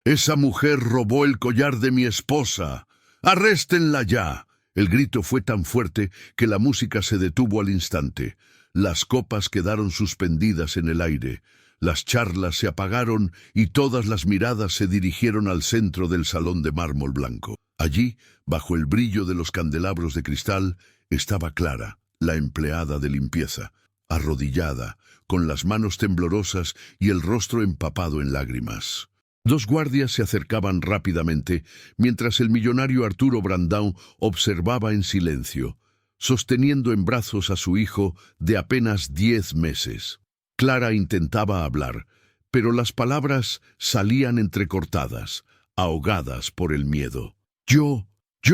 Esa mujer robó el collar de mi esposa. ¡Arréstenla ya! El grito fue tan fuerte que la música se detuvo al instante. Las copas quedaron suspendidas en el aire. Las charlas se apagaron y todas las miradas se dirigieron al centro del salón de mármol blanco. Allí, bajo el brillo de los candelabros de cristal, estaba Clara, la empleada de limpieza, arrodillada, con las manos temblorosas y el rostro empapado en lágrimas. Dos guardias se acercaban rápidamente, mientras el millonario Arturo Brandão observaba en silencio, sosteniendo en brazos a su hijo de apenas 10 meses. Clara intentaba hablar, pero las palabras salían entrecortadas, ahogadas por el miedo. Yo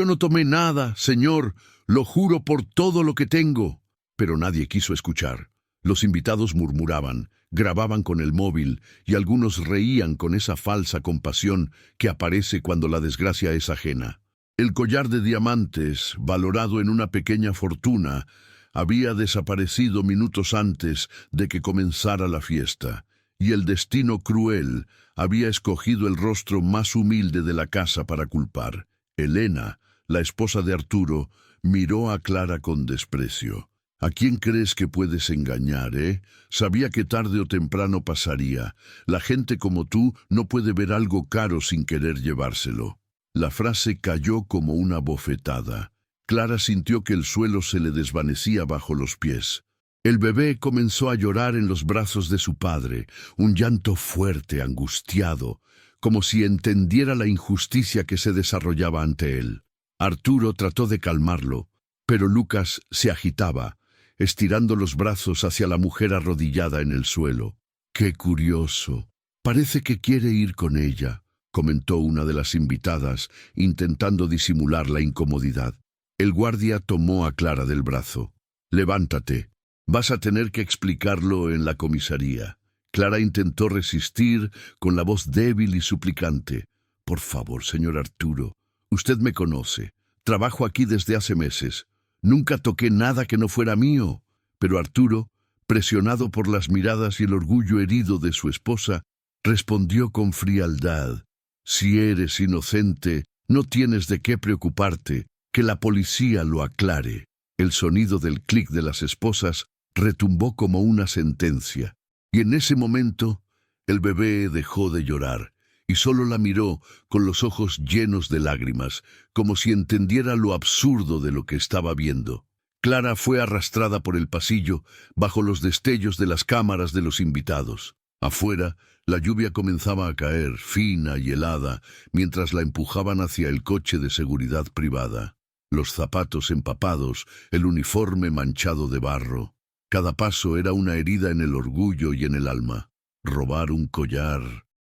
no tomé nada, señor, lo juro por todo lo que tengo. Pero nadie quiso escuchar. Los invitados murmuraban, grababan con el móvil y algunos reían con esa falsa compasión que aparece cuando la desgracia es ajena. El collar de diamantes, valorado en una pequeña fortuna, había desaparecido minutos antes de que comenzara la fiesta, y el destino cruel había escogido el rostro más humilde de la casa para culpar. Elena, la esposa de Arturo, miró a Clara con desprecio. ¿A quién crees que puedes engañar, Sabía que tarde o temprano pasaría. La gente como tú no puede ver algo caro sin querer llevárselo. La frase cayó como una bofetada. Clara sintió que el suelo se le desvanecía bajo los pies. El bebé comenzó a llorar en los brazos de su padre, un llanto fuerte, angustiado, como si entendiera la injusticia que se desarrollaba ante él. Arturo trató de calmarlo, pero Lucas se agitaba, estirando los brazos hacia la mujer arrodillada en el suelo. «Qué curioso. Parece que quiere ir con ella», comentó una de las invitadas, intentando disimular la incomodidad. El guardia tomó a Clara del brazo. «Levántate. Vas a tener que explicarlo en la comisaría». Clara intentó resistir con la voz débil y suplicante. «Por favor, señor Arturo, usted me conoce. Trabajo aquí desde hace meses. Nunca toqué nada que no fuera mío». Pero Arturo, presionado por las miradas y el orgullo herido de su esposa, respondió con frialdad: «Si eres inocente, no tienes de qué preocuparte. Que la policía lo aclare». El sonido del clic de las esposas retumbó como una sentencia, y en ese momento el bebé dejó de llorar y solo la miró con los ojos llenos de lágrimas, como si entendiera lo absurdo de lo que estaba viendo. Clara fue arrastrada por el pasillo bajo los destellos de las cámaras de los invitados. Afuera, la lluvia comenzaba a caer, fina y helada, mientras la empujaban hacia el coche de seguridad privada. Los zapatos empapados, el uniforme manchado de barro. Cada paso era una herida en el orgullo y en el alma. Robar un collar.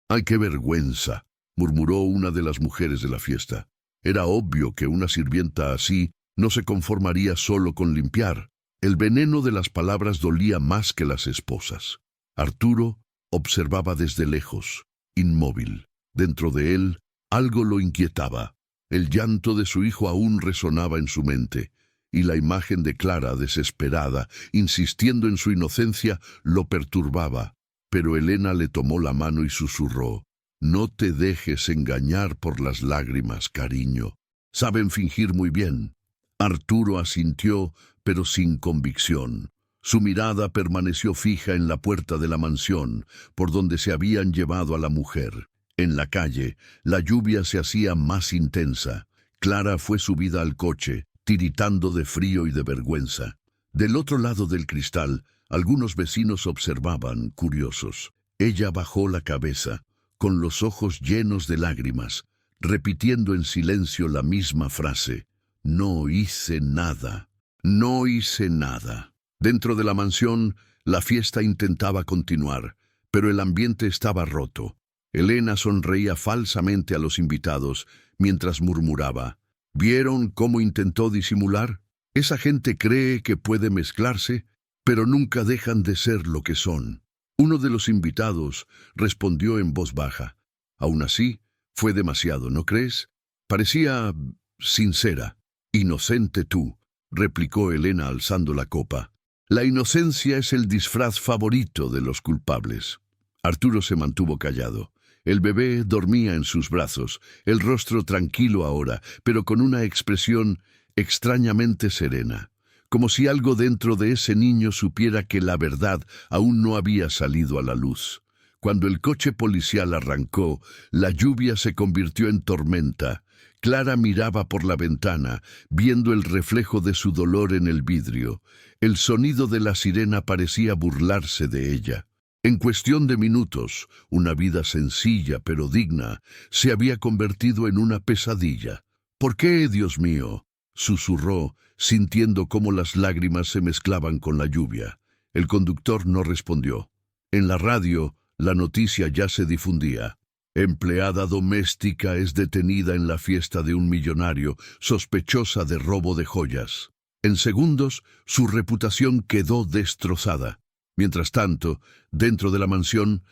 «¡Ay, qué vergüenza!», murmuró una de las mujeres de la fiesta. Era obvio que una sirvienta así no se conformaría solo con limpiar. El veneno de las palabras dolía más que las esposas. Arturo observaba desde lejos, inmóvil. Dentro de él, algo lo inquietaba. El llanto de su hijo aún resonaba en su mente, y la imagen de Clara, desesperada, insistiendo en su inocencia, lo perturbaba. Pero Elena le tomó la mano y susurró: «No te dejes engañar por las lágrimas, cariño. Saben fingir muy bien». Arturo asintió, pero sin convicción. Su mirada permaneció fija en la puerta de la mansión, por donde se habían llevado a la mujer. En la calle, la lluvia se hacía más intensa. Clara fue subida al coche, tiritando de frío y de vergüenza. Del otro lado del cristal, algunos vecinos observaban, curiosos. Ella bajó la cabeza, con los ojos llenos de lágrimas, repitiendo en silencio la misma frase: «No hice nada, no hice nada». Dentro de la mansión, la fiesta intentaba continuar, pero el ambiente estaba roto. Elena sonreía falsamente a los invitados, mientras murmuraba: «¿Vieron cómo intentó disimular? Esa gente cree que puede mezclarse, pero nunca dejan de ser lo que son». Uno de los invitados respondió en voz baja: «Aún así, fue demasiado, ¿no crees? Parecía sincera». «Inocente tú», replicó Elena alzando la copa. «La inocencia es el disfraz favorito de los culpables». Arturo se mantuvo callado. El bebé dormía en sus brazos, el rostro tranquilo ahora, pero con una expresión extrañamente serena, como si algo dentro de ese niño supiera que la verdad aún no había salido a la luz. Cuando el coche policial arrancó, la lluvia se convirtió en tormenta. Clara miraba por la ventana, viendo el reflejo de su dolor en el vidrio. El sonido de la sirena parecía burlarse de ella. En cuestión de minutos, una vida sencilla pero digna se había convertido en una pesadilla. «¿Por qué, Dios mío?», susurró, sintiendo cómo las lágrimas se mezclaban con la lluvia. El conductor no respondió. En la radio, la noticia ya se difundía. Empleada doméstica es detenida en la fiesta de un millonario, sospechosa de robo de joyas. En segundos, su reputación quedó destrozada. Mientras tanto, dentro de la mansión,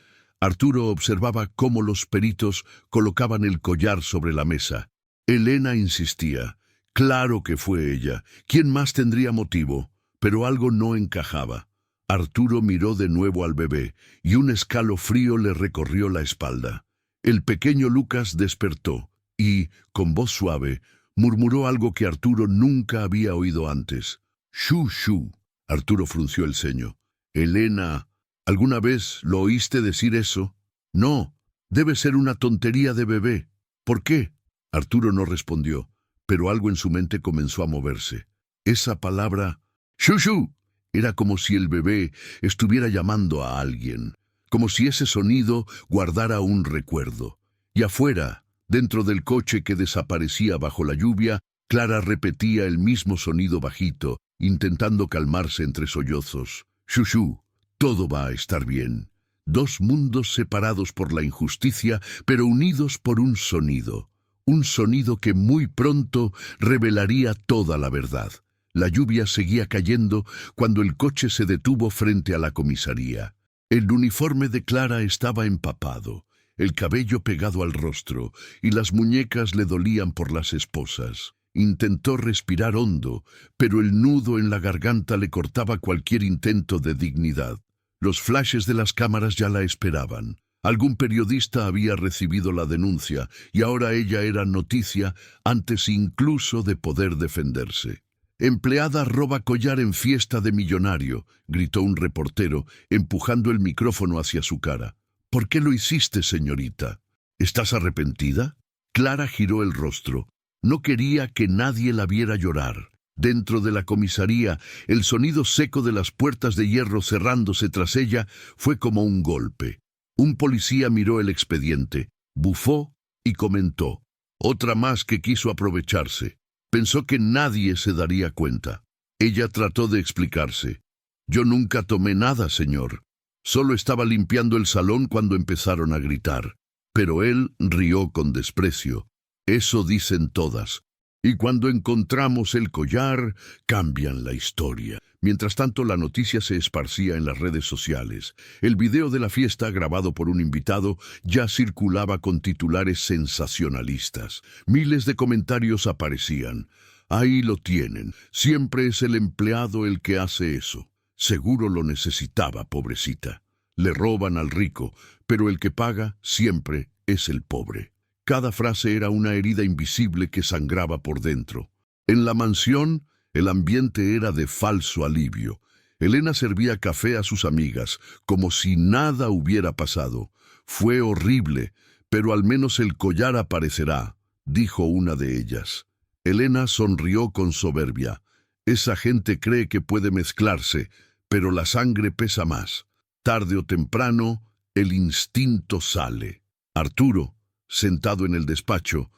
Arturo observaba cómo los peritos colocaban el collar sobre la mesa. Elena insistía. Claro que fue ella. ¿Quién más tendría motivo? Pero algo no encajaba. Arturo miró de nuevo al bebé, y un escalofrío le recorrió la espalda. El pequeño Lucas despertó, y, con voz suave, murmuró algo que Arturo nunca había oído antes. «Shu, shu». Arturo frunció el ceño. «Elena, ¿alguna vez lo oíste decir eso?» «No, debe ser una tontería de bebé». «¿Por qué?» Arturo no respondió, pero algo en su mente comenzó a moverse. Esa palabra, «shu, shu», era como si el bebé estuviera llamando a alguien, como si ese sonido guardara un recuerdo. Y afuera, dentro del coche que desaparecía bajo la lluvia, Clara repetía el mismo sonido bajito, intentando calmarse entre sollozos. «Shushu, todo va a estar bien». Dos mundos separados por la injusticia, pero unidos por un sonido que muy pronto revelaría toda la verdad. La lluvia seguía cayendo cuando el coche se detuvo frente a la comisaría. El uniforme de Clara estaba empapado, el cabello pegado al rostro, y las muñecas le dolían por las esposas. Intentó respirar hondo, pero el nudo en la garganta le cortaba cualquier intento de dignidad. Los flashes de las cámaras ya la esperaban. Algún periodista había recibido la denuncia, y ahora ella era noticia antes incluso de poder defenderse. «Empleada roba collar en fiesta de millonario», gritó un reportero, empujando el micrófono hacia su cara. «¿Por qué lo hiciste, señorita? ¿Estás arrepentida?» Clara giró el rostro. No quería que nadie la viera llorar. Dentro de la comisaría, el sonido seco de las puertas de hierro cerrándose tras ella fue como un golpe. Un policía miró el expediente, bufó y comentó. «Otra más que quiso aprovecharse». Pensó que nadie se daría cuenta. Ella trató de explicarse. «Yo nunca tomé nada, señor. Solo estaba limpiando el salón cuando empezaron a gritar». Pero él rió con desprecio. «Eso dicen todas. Y cuando encontramos el collar, cambian la historia». Mientras tanto, la noticia se esparcía en las redes sociales. El video de la fiesta, grabado por un invitado, ya circulaba con titulares sensacionalistas. Miles de comentarios aparecían. «Ahí lo tienen. Siempre es el empleado el que hace eso. Seguro lo necesitaba, pobrecita. Le roban al rico, pero el que paga siempre es el pobre». Cada frase era una herida invisible que sangraba por dentro. En la mansión, el ambiente era de falso alivio. Elena servía café a sus amigas, como si nada hubiera pasado. «Fue horrible, pero al menos el collar aparecerá», dijo una de ellas. Elena sonrió con soberbia. «Esa gente cree que puede mezclarse, pero la sangre pesa más. Tarde o temprano, el instinto sale». Arturo, sentado en el despacho,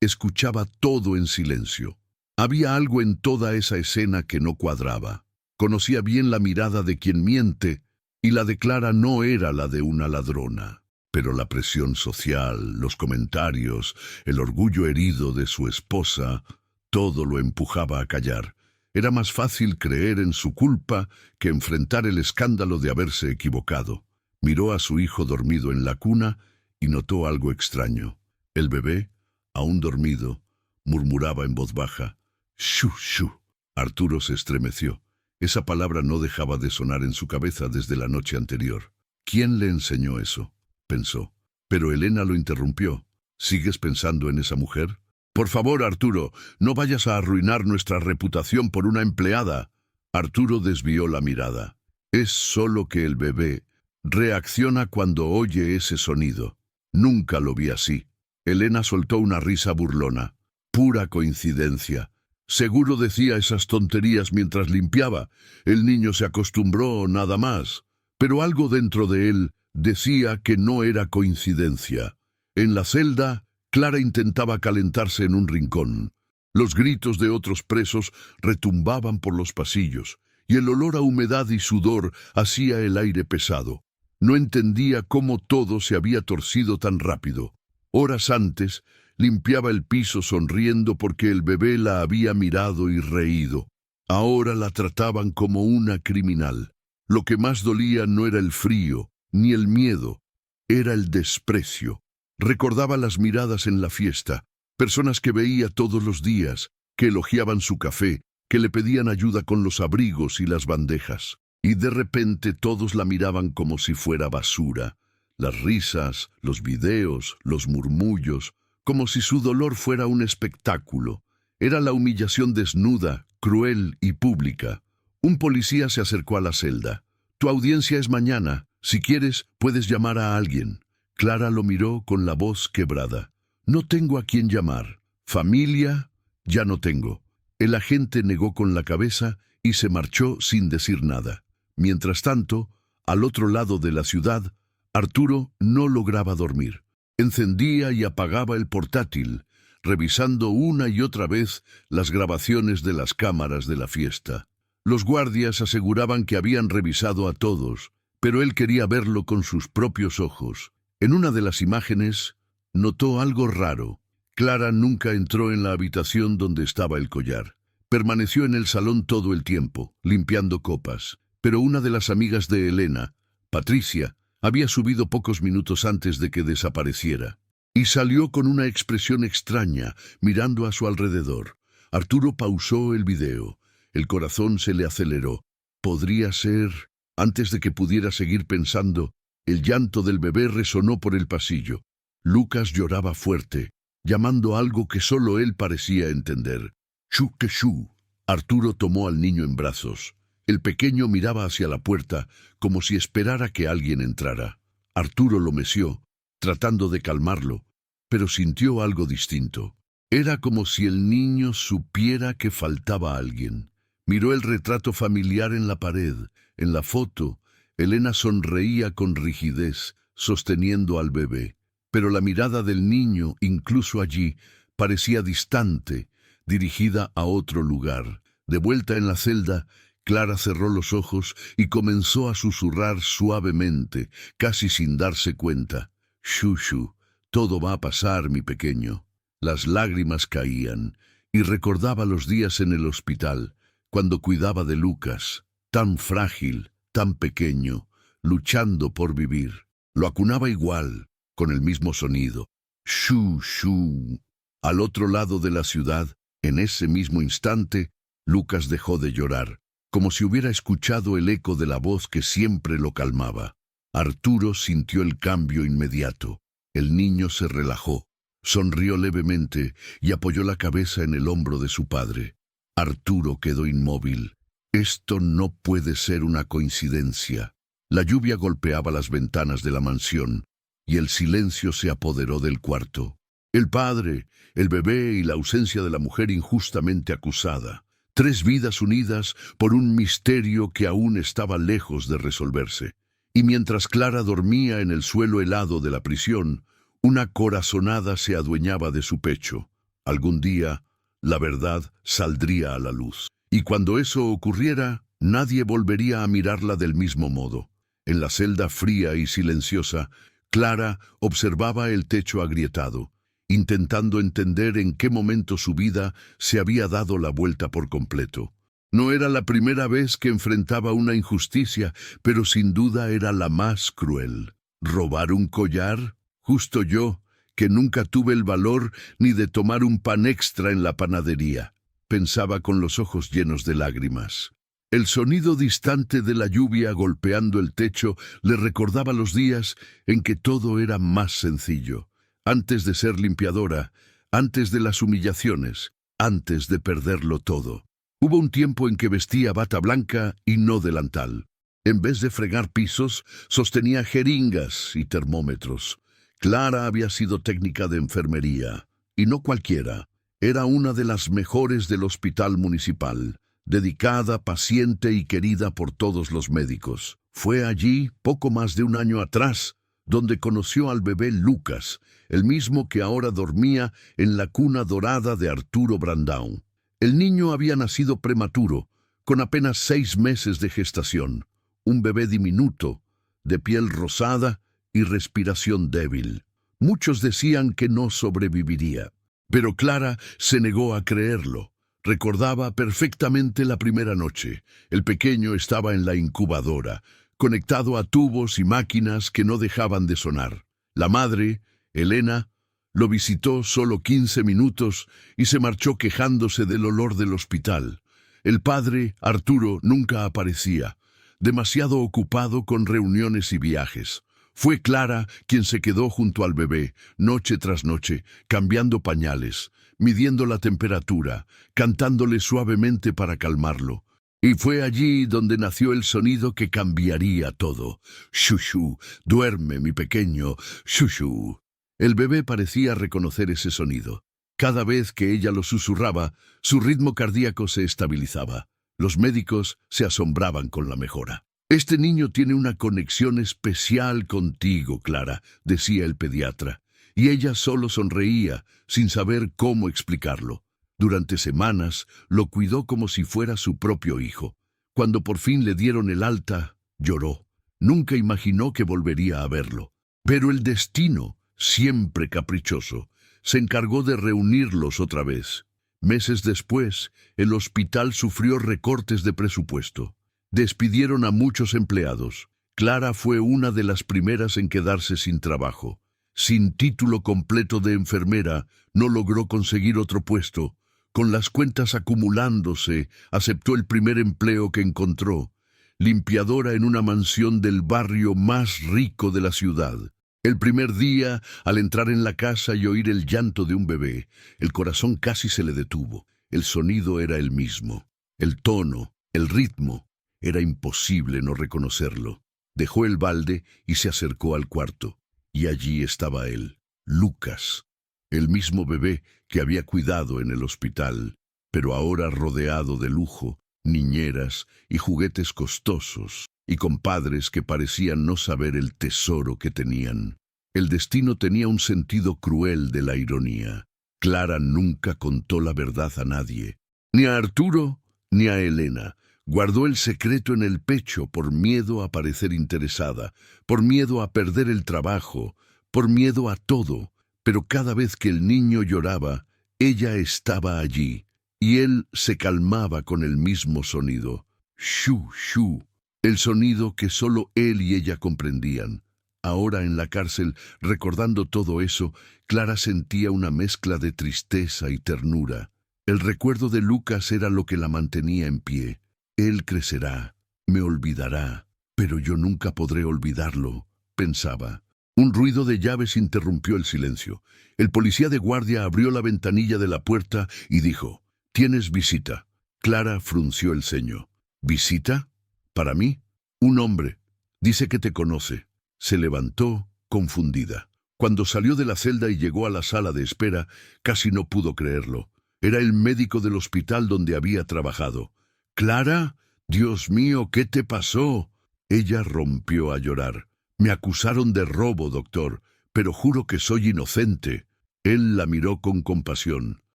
escuchaba todo en silencio. Había algo en toda esa escena que no cuadraba. Conocía bien la mirada de quien miente, y la de Clara no era la de una ladrona. Pero la presión social, los comentarios, el orgullo herido de su esposa, todo lo empujaba a callar. Era más fácil creer en su culpa que enfrentar el escándalo de haberse equivocado. Miró a su hijo dormido en la cuna y notó algo extraño. El bebé, aún dormido, murmuraba en voz baja, «Shu, shu». Arturo se estremeció. Esa palabra no dejaba de sonar en su cabeza desde la noche anterior. «¿Quién le enseñó eso?», pensó. Pero Elena lo interrumpió. ¿Sigues pensando en esa mujer? Por favor, Arturo, no vayas a arruinar nuestra reputación por una empleada. Arturo desvió la mirada. Es solo que el bebé reacciona cuando oye ese sonido. Nunca lo vi así. Elena soltó una risa burlona. Pura coincidencia. Seguro decía esas tonterías mientras limpiaba. El niño se acostumbró, nada más. Pero algo dentro de él decía que no era coincidencia. En la celda, Clara intentaba calentarse en un rincón. Los gritos de otros presos retumbaban por los pasillos, y el olor a humedad y sudor hacía el aire pesado. No entendía cómo todo se había torcido tan rápido. Horas antes, limpiaba el piso sonriendo porque el bebé la había mirado y reído. Ahora la trataban como una criminal. Lo que más dolía no era el frío, ni el miedo, era el desprecio. Recordaba las miradas en la fiesta, personas que veía todos los días, que elogiaban su café, que le pedían ayuda con los abrigos y las bandejas. Y de repente todos la miraban como si fuera basura. Las risas, los videos, los murmullos, como si su dolor fuera un espectáculo. Era la humillación desnuda, cruel y pública. Un policía se acercó a la celda. Tu audiencia es mañana. Si quieres, puedes llamar a alguien. Clara lo miró con la voz quebrada. No tengo a quién llamar. Familia, ya no tengo. El agente negó con la cabeza y se marchó sin decir nada. Mientras tanto, al otro lado de la ciudad, Arturo no lograba dormir. Encendía y apagaba el portátil, revisando una y otra vez las grabaciones de las cámaras de la fiesta. Los guardias aseguraban que habían revisado a todos, pero él quería verlo con sus propios ojos. En una de las imágenes, notó algo raro. Clara nunca entró en la habitación donde estaba el collar. Permaneció en el salón todo el tiempo, limpiando copas. Pero una de las amigas de Elena, Patricia, había subido pocos minutos antes de que desapareciera. Y salió con una expresión extraña, mirando a su alrededor. Arturo pausó el video. El corazón se le aceleró. Podría ser... Antes de que pudiera seguir pensando, el llanto del bebé resonó por el pasillo. Lucas lloraba fuerte, llamando algo que solo él parecía entender. «Shu que shu». Arturo tomó al niño en brazos. El pequeño miraba hacia la puerta, como si esperara que alguien entrara. Arturo lo meció, tratando de calmarlo, pero sintió algo distinto. Era como si el niño supiera que faltaba alguien. Miró el retrato familiar en la pared. En la foto, Elena sonreía con rigidez, sosteniendo al bebé. Pero la mirada del niño, incluso allí, parecía distante, dirigida a otro lugar. De vuelta en la celda, Clara cerró los ojos y comenzó a susurrar suavemente, casi sin darse cuenta. «Shushu, todo va a pasar, mi pequeño». Las lágrimas caían, y recordaba los días en el hospital, cuando cuidaba de Lucas, tan frágil, tan pequeño, luchando por vivir. Lo acunaba igual, con el mismo sonido. «Shu, shu». Al otro lado de la ciudad, en ese mismo instante, Lucas dejó de llorar, como si hubiera escuchado el eco de la voz que siempre lo calmaba. Arturo sintió el cambio inmediato. El niño se relajó, sonrió levemente y apoyó la cabeza en el hombro de su padre. Arturo quedó inmóvil. Esto no puede ser una coincidencia. La lluvia golpeaba las ventanas de la mansión y el silencio se apoderó del cuarto. El padre, el bebé y la ausencia de la mujer injustamente acusada. 3 vidas unidas por un misterio que aún estaba lejos de resolverse. Y mientras Clara dormía en el suelo helado de la prisión, una corazonada se adueñaba de su pecho. Algún día, la verdad saldría a la luz. Y cuando eso ocurriera, nadie volvería a mirarla del mismo modo. En la celda fría y silenciosa, Clara observaba el techo agrietado, intentando entender en qué momento su vida se había dado la vuelta por completo. No era la primera vez que enfrentaba una injusticia, pero sin duda era la más cruel. ¿Robar un collar? Justo yo, que nunca tuve el valor ni de tomar un pan extra en la panadería. Pensaba con los ojos llenos de lágrimas. El sonido distante de la lluvia golpeando el techo le recordaba los días en que todo era más sencillo, antes de ser limpiadora, antes de las humillaciones, antes de perderlo todo. Hubo un tiempo en que vestía bata blanca y no delantal. En vez de fregar pisos, sostenía jeringas y termómetros. Clara había sido técnica de enfermería, y no cualquiera. Era una de las mejores del hospital municipal, dedicada, paciente y querida por todos los médicos. Fue allí, poco más de un año atrás, donde conoció al bebé Lucas, el mismo que ahora dormía en la cuna dorada de Arturo Brandão. El niño había nacido prematuro, con apenas 6 meses de gestación. Un bebé diminuto, de piel rosada y respiración débil. Muchos decían que no sobreviviría, pero Clara se negó a creerlo. Recordaba perfectamente la primera noche. El pequeño estaba en la incubadora, conectado a tubos y máquinas que no dejaban de sonar. La madre, Elena, lo visitó solo 15 minutos y se marchó quejándose del olor del hospital. El padre, Arturo, nunca aparecía, demasiado ocupado con reuniones y viajes. Fue Clara quien se quedó junto al bebé, noche tras noche, cambiando pañales, midiendo la temperatura, cantándole suavemente para calmarlo. Y fue allí donde nació el sonido que cambiaría todo. Shushu, duerme, mi pequeño, shushu. El bebé parecía reconocer ese sonido. Cada vez que ella lo susurraba, su ritmo cardíaco se estabilizaba. Los médicos se asombraban con la mejora. «Este niño tiene una conexión especial contigo, Clara», decía el pediatra, y ella solo sonreía, sin saber cómo explicarlo. Durante semanas lo cuidó como si fuera su propio hijo. Cuando por fin le dieron el alta, lloró. Nunca imaginó que volvería a verlo. Pero el destino, siempre caprichoso, se encargó de reunirlos otra vez. Meses después, el hospital sufrió recortes de presupuesto. Despidieron a muchos empleados. Clara fue una de las primeras en quedarse sin trabajo. Sin título completo de enfermera, no logró conseguir otro puesto. Con las cuentas acumulándose, aceptó el primer empleo que encontró, limpiadora en una mansión del barrio más rico de la ciudad. El primer día, al entrar en la casa y oír el llanto de un bebé, el corazón casi se le detuvo. El sonido era el mismo. El tono, el ritmo. Era imposible no reconocerlo. Dejó el balde y se acercó al cuarto. Y allí estaba él, Lucas, el mismo bebé que había cuidado en el hospital, pero ahora rodeado de lujo, niñeras y juguetes costosos, y con padres que parecían no saber el tesoro que tenían. El destino tenía un sentido cruel de la ironía. Clara nunca contó la verdad a nadie, ni a Arturo ni a Elena. Guardó el secreto en el pecho por miedo a parecer interesada, por miedo a perder el trabajo, por miedo a todo. Pero cada vez que el niño lloraba, ella estaba allí, y él se calmaba con el mismo sonido. Shu, shu, el sonido que solo él y ella comprendían. Ahora en la cárcel, recordando todo eso, Clara sentía una mezcla de tristeza y ternura. El recuerdo de Lucas era lo que la mantenía en pie. Él crecerá, me olvidará, pero yo nunca podré olvidarlo, pensaba. Un ruido de llaves interrumpió el silencio. El policía de guardia abrió la ventanilla de la puerta y dijo: «¿Tienes visita?» Clara frunció el ceño. «¿Visita? ¿Para mí?» «Un hombre. Dice que te conoce». Se levantó, confundida. Cuando salió de la celda y llegó a la sala de espera, casi no pudo creerlo. Era el médico del hospital donde había trabajado. «¿Clara? Dios mío, ¿qué te pasó?» Ella rompió a llorar. «Me acusaron de robo, doctor, pero juro que soy inocente». Él la miró con compasión.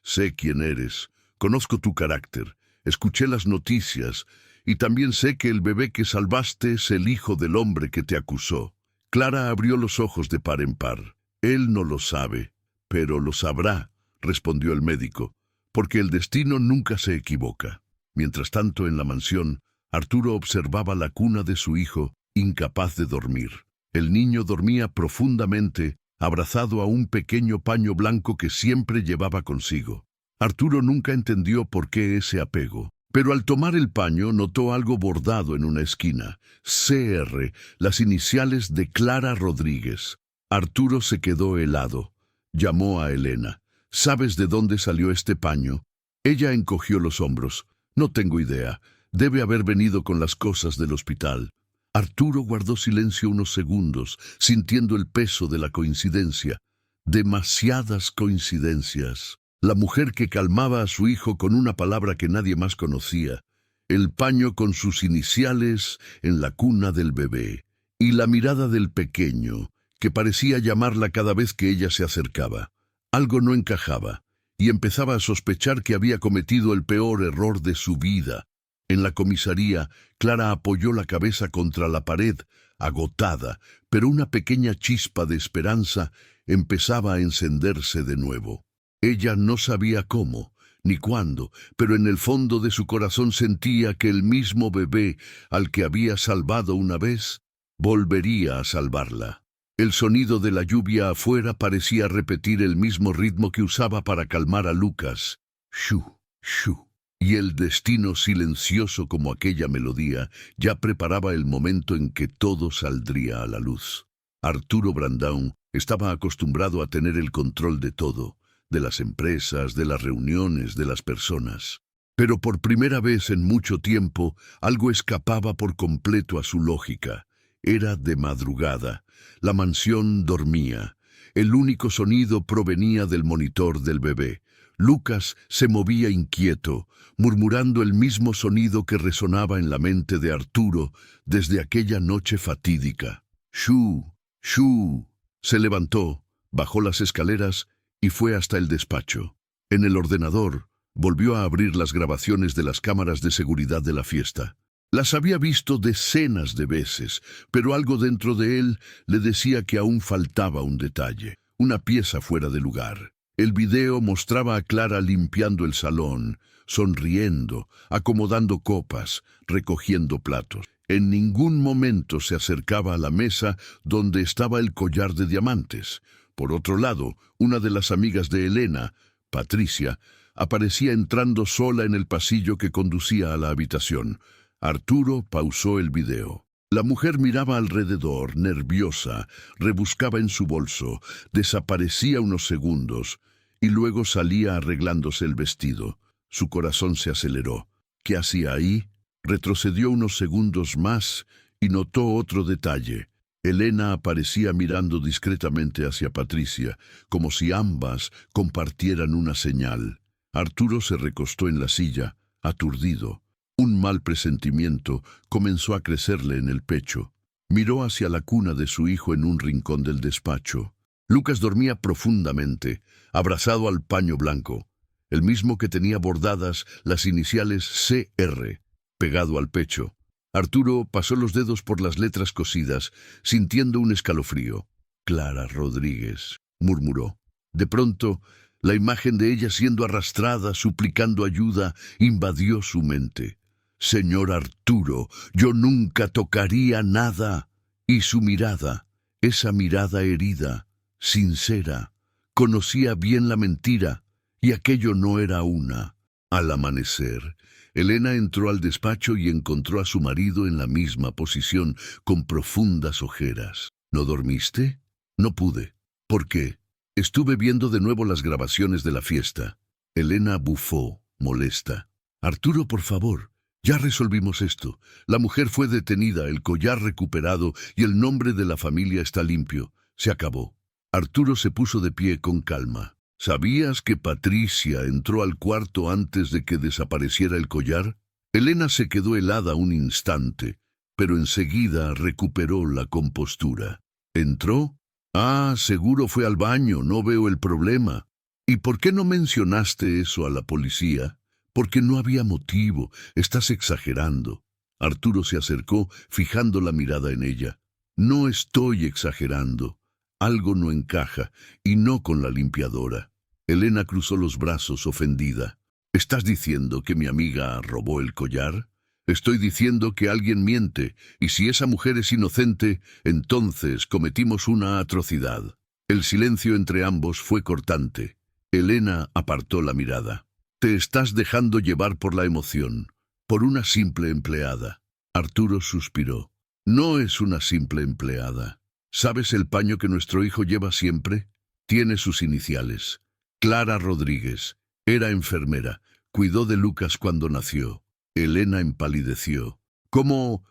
«Sé quién eres, conozco tu carácter, escuché las noticias, y también sé que el bebé que salvaste es el hijo del hombre que te acusó». Clara abrió los ojos de par en par. «Él no lo sabe, pero lo sabrá», respondió el médico, «porque el destino nunca se equivoca». Mientras tanto, en la mansión, Arturo observaba la cuna de su hijo, incapaz de dormir. El niño dormía profundamente, abrazado a un pequeño paño blanco que siempre llevaba consigo. Arturo nunca entendió por qué ese apego, Pero al tomar el paño notó algo bordado en una esquina. CR, las iniciales de Clara Rodríguez. Arturo se quedó helado. Llamó a Elena. ¿Sabes de dónde salió este paño? Ella encogió los hombros. No tengo idea. Debe haber venido con las cosas del hospital. Arturo guardó silencio unos segundos, sintiendo el peso de la coincidencia. Demasiadas coincidencias. La mujer que calmaba a su hijo con una palabra que nadie más conocía. El paño con sus iniciales en la cuna del bebé. Y la mirada del pequeño, que parecía llamarla cada vez que ella se acercaba. Algo no encajaba, y empezaba a sospechar que había cometido el peor error de su vida. En la comisaría, Clara apoyó la cabeza contra la pared, agotada, pero una pequeña chispa de esperanza empezaba a encenderse de nuevo. Ella no sabía cómo, ni cuándo, pero en el fondo de su corazón sentía que el mismo bebé al que había salvado una vez, volvería a salvarla. El sonido de la lluvia afuera parecía repetir el mismo ritmo que usaba para calmar a Lucas. Shu, shu. Y el destino silencioso como aquella melodía ya preparaba el momento en que todo saldría a la luz. Arturo Brandão estaba acostumbrado a tener el control de todo, de las empresas, de las reuniones, de las personas. Pero por primera vez en mucho tiempo, algo escapaba por completo a su lógica. Era de madrugada. La mansión dormía. El único sonido provenía del monitor del bebé. Lucas se movía inquieto, murmurando el mismo sonido que resonaba en la mente de Arturo desde aquella noche fatídica. Shu, shu. Se levantó, bajó las escaleras y fue hasta el despacho. En el ordenador, volvió a abrir las grabaciones de las cámaras de seguridad de la fiesta. Las había visto decenas de veces, pero algo dentro de él le decía que aún faltaba un detalle, una pieza fuera de lugar. El video mostraba a Clara limpiando el salón, sonriendo, acomodando copas, recogiendo platos. En ningún momento se acercaba a la mesa donde estaba el collar de diamantes. Por otro lado, una de las amigas de Elena, Patricia, aparecía entrando sola en el pasillo que conducía a la habitación. Arturo pausó el video. La mujer miraba alrededor, nerviosa, rebuscaba en su bolso, desaparecía unos segundos y luego salía arreglándose el vestido. Su corazón se aceleró. ¿Qué hacía ahí? Retrocedió unos segundos más y notó otro detalle. Elena aparecía mirando discretamente hacia Patricia, como si ambas compartieran una señal. Arturo se recostó en la silla, aturdido. Un mal presentimiento comenzó a crecerle en el pecho. Miró hacia la cuna de su hijo en un rincón del despacho. Lucas dormía profundamente, abrazado al paño blanco, el mismo que tenía bordadas las iniciales CR, pegado al pecho. Arturo pasó los dedos por las letras cosidas, sintiendo un escalofrío. Clara Rodríguez, murmuró. De pronto, la imagen de ella siendo arrastrada, suplicando ayuda, invadió su mente. Señor Arturo, yo nunca tocaría nada. Y su mirada, esa mirada herida, sincera, conocía bien la mentira, y aquello no era una. Al amanecer, Elena entró al despacho y encontró a su marido en la misma posición, con profundas ojeras. ¿No dormiste? No pude. ¿Por qué? Estuve viendo de nuevo las grabaciones de la fiesta. Elena bufó, molesta. Arturo, por favor. Ya resolvimos esto. La mujer fue detenida, el collar recuperado y el nombre de la familia está limpio. Se acabó. Arturo se puso de pie con calma. ¿Sabías que Patricia entró al cuarto antes de que desapareciera el collar? Elena se quedó helada un instante, pero enseguida recuperó la compostura. ¿Entró? Ah, seguro fue al baño, no veo el problema. ¿Y por qué no mencionaste eso a la policía? Porque no había motivo, estás exagerando. Arturo se acercó, fijando la mirada en ella. No estoy exagerando. Algo no encaja, y no con la limpiadora. Elena cruzó los brazos, ofendida. ¿Estás diciendo que mi amiga robó el collar? Estoy diciendo que alguien miente, y si esa mujer es inocente, entonces cometimos una atrocidad. El silencio entre ambos fue cortante. Elena apartó la mirada. Te estás dejando llevar por la emoción. por una simple empleada. Arturo suspiró. No es una simple empleada. ¿Sabes el paño que nuestro hijo lleva siempre? Tiene sus iniciales. Clara Rodríguez. Era enfermera. Cuidó de Lucas cuando nació. Elena empalideció. ¿Cómo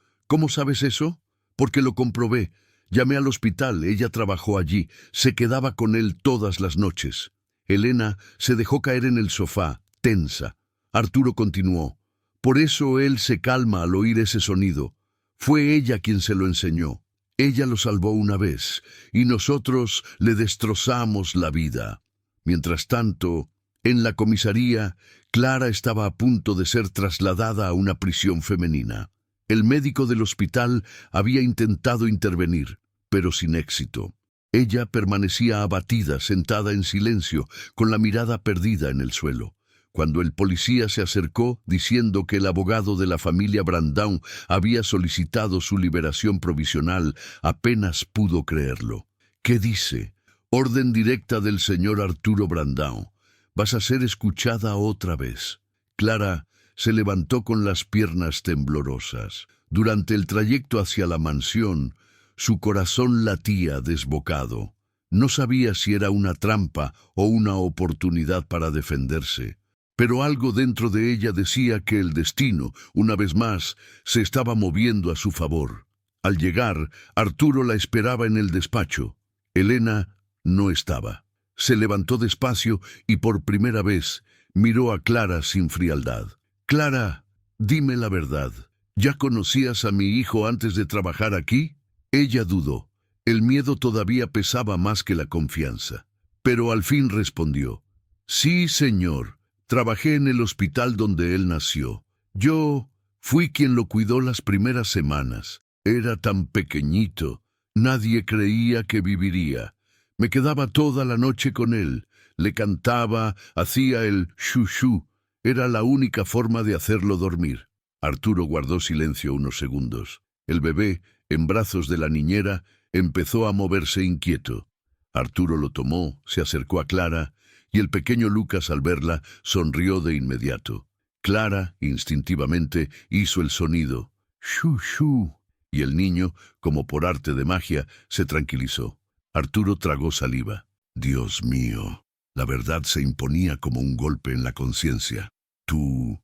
sabes eso? Porque lo comprobé. Llamé al hospital, ella trabajó allí, se quedaba con él todas las noches. Elena se dejó caer en el sofá, tensa. Arturo continuó. Por eso él se calma al oír ese sonido. Fue ella quien se lo enseñó. Ella lo salvó una vez, y nosotros le destrozamos la vida. Mientras tanto, en la comisaría, Clara estaba a punto de ser trasladada a una prisión femenina. El médico del hospital había intentado intervenir, pero sin éxito. Ella permanecía abatida, sentada en silencio, con la mirada perdida en el suelo. Cuando el policía se acercó diciendo que el abogado de la familia Brandão había solicitado su liberación provisional, apenas pudo creerlo. ¿Qué dice? Orden directa del señor Arturo Brandão. Vas a ser escuchada otra vez. Clara se levantó con las piernas temblorosas. Durante el trayecto hacia la mansión, su corazón latía desbocado. No sabía si era una trampa o una oportunidad para defenderse. Pero algo dentro de ella decía que el destino, una vez más, se estaba moviendo a su favor. Al llegar, Arturo la esperaba en el despacho. Elena no estaba. Se levantó despacio y por primera vez miró a Clara sin frialdad. «Clara, dime la verdad. ¿Ya conocías a mi hijo antes de trabajar aquí?» Ella dudó. El miedo todavía pesaba más que la confianza. Pero al fin respondió. «Sí, señor. Trabajé en el hospital donde él nació. Yo fui quien lo cuidó las primeras semanas. Era tan pequeñito. Nadie creía que viviría. Me quedaba toda la noche con él. Le cantaba, hacía el shushu. Era la única forma de hacerlo dormir». Arturo guardó silencio unos segundos. El bebé, en brazos de la niñera, empezó a moverse inquieto. Arturo lo tomó, se acercó a Clara, y el pequeño Lucas, al verla, sonrió de inmediato. Clara, instintivamente, hizo el sonido, «shu, shu», y el niño, como por arte de magia, se tranquilizó. Arturo tragó saliva. Dios mío, la verdad se imponía como un golpe en la conciencia. Tú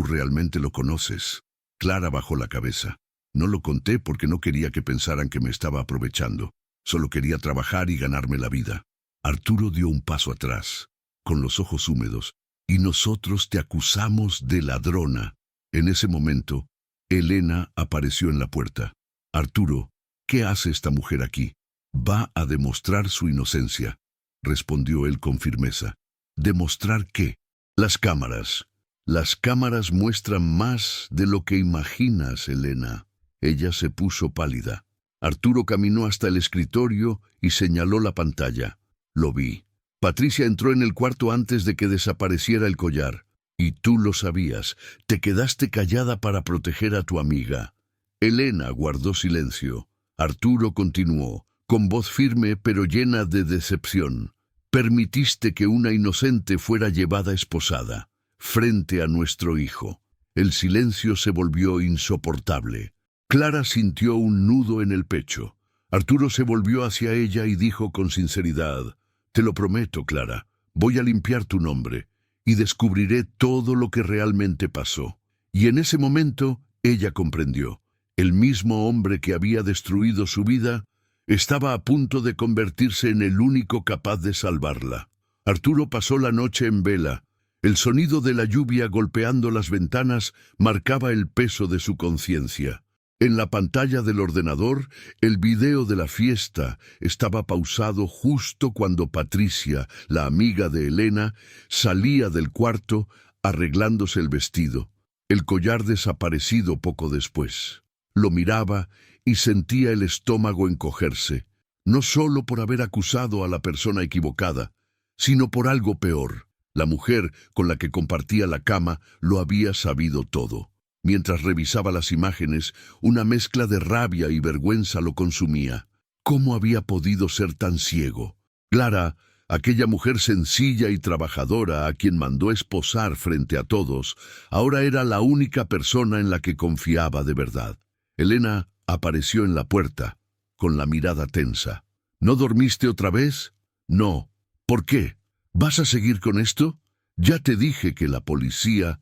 realmente lo conoces». Clara bajó la cabeza. No lo conté porque no quería que pensaran que me estaba aprovechando. Solo quería trabajar y ganarme la vida. Arturo dio un paso atrás, con los ojos húmedos. «Y nosotros te acusamos de ladrona». En ese momento, Elena apareció en la puerta. «Arturo, ¿qué hace esta mujer aquí?» «Va a demostrar su inocencia», respondió él con firmeza. «¿Demostrar qué?» «Las cámaras. Las cámaras muestran más de lo que imaginas, Elena». Ella se puso pálida. Arturo caminó hasta el escritorio y señaló la pantalla. Lo vi. Patricia entró en el cuarto antes de que desapareciera el collar. Y tú lo sabías. Te quedaste callada para proteger a tu amiga. Elena guardó silencio. Arturo continuó, con voz firme pero llena de decepción. Permitiste que una inocente fuera llevada esposada, frente a nuestro hijo. El silencio se volvió insoportable. Clara sintió un nudo en el pecho. Arturo se volvió hacia ella y dijo con sinceridad, «Te lo prometo, Clara, voy a limpiar tu nombre y descubriré todo lo que realmente pasó». Y en ese momento ella comprendió. El mismo hombre que había destruido su vida estaba a punto de convertirse en el único capaz de salvarla. Arturo pasó la noche en vela. El sonido de la lluvia golpeando las ventanas marcaba el peso de su conciencia. En la pantalla del ordenador, el video de la fiesta estaba pausado justo cuando Patricia, la amiga de Elena, salía del cuarto arreglándose el vestido. El collar desaparecido poco después. Lo miraba y sentía el estómago encogerse, no solo por haber acusado a la persona equivocada, sino por algo peor. La mujer con la que compartía la cama lo había sabido todo. Mientras revisaba las imágenes, una mezcla de rabia y vergüenza lo consumía. ¿Cómo había podido ser tan ciego? Clara Aquella mujer sencilla y trabajadora a quien mandó esposar frente a todos, ahora era la única persona en la que confiaba de verdad. Elena apareció en la puerta, con la mirada tensa. ¿No dormiste otra vez? No. ¿Por qué? ¿Vas a seguir con esto? Ya te dije que la policía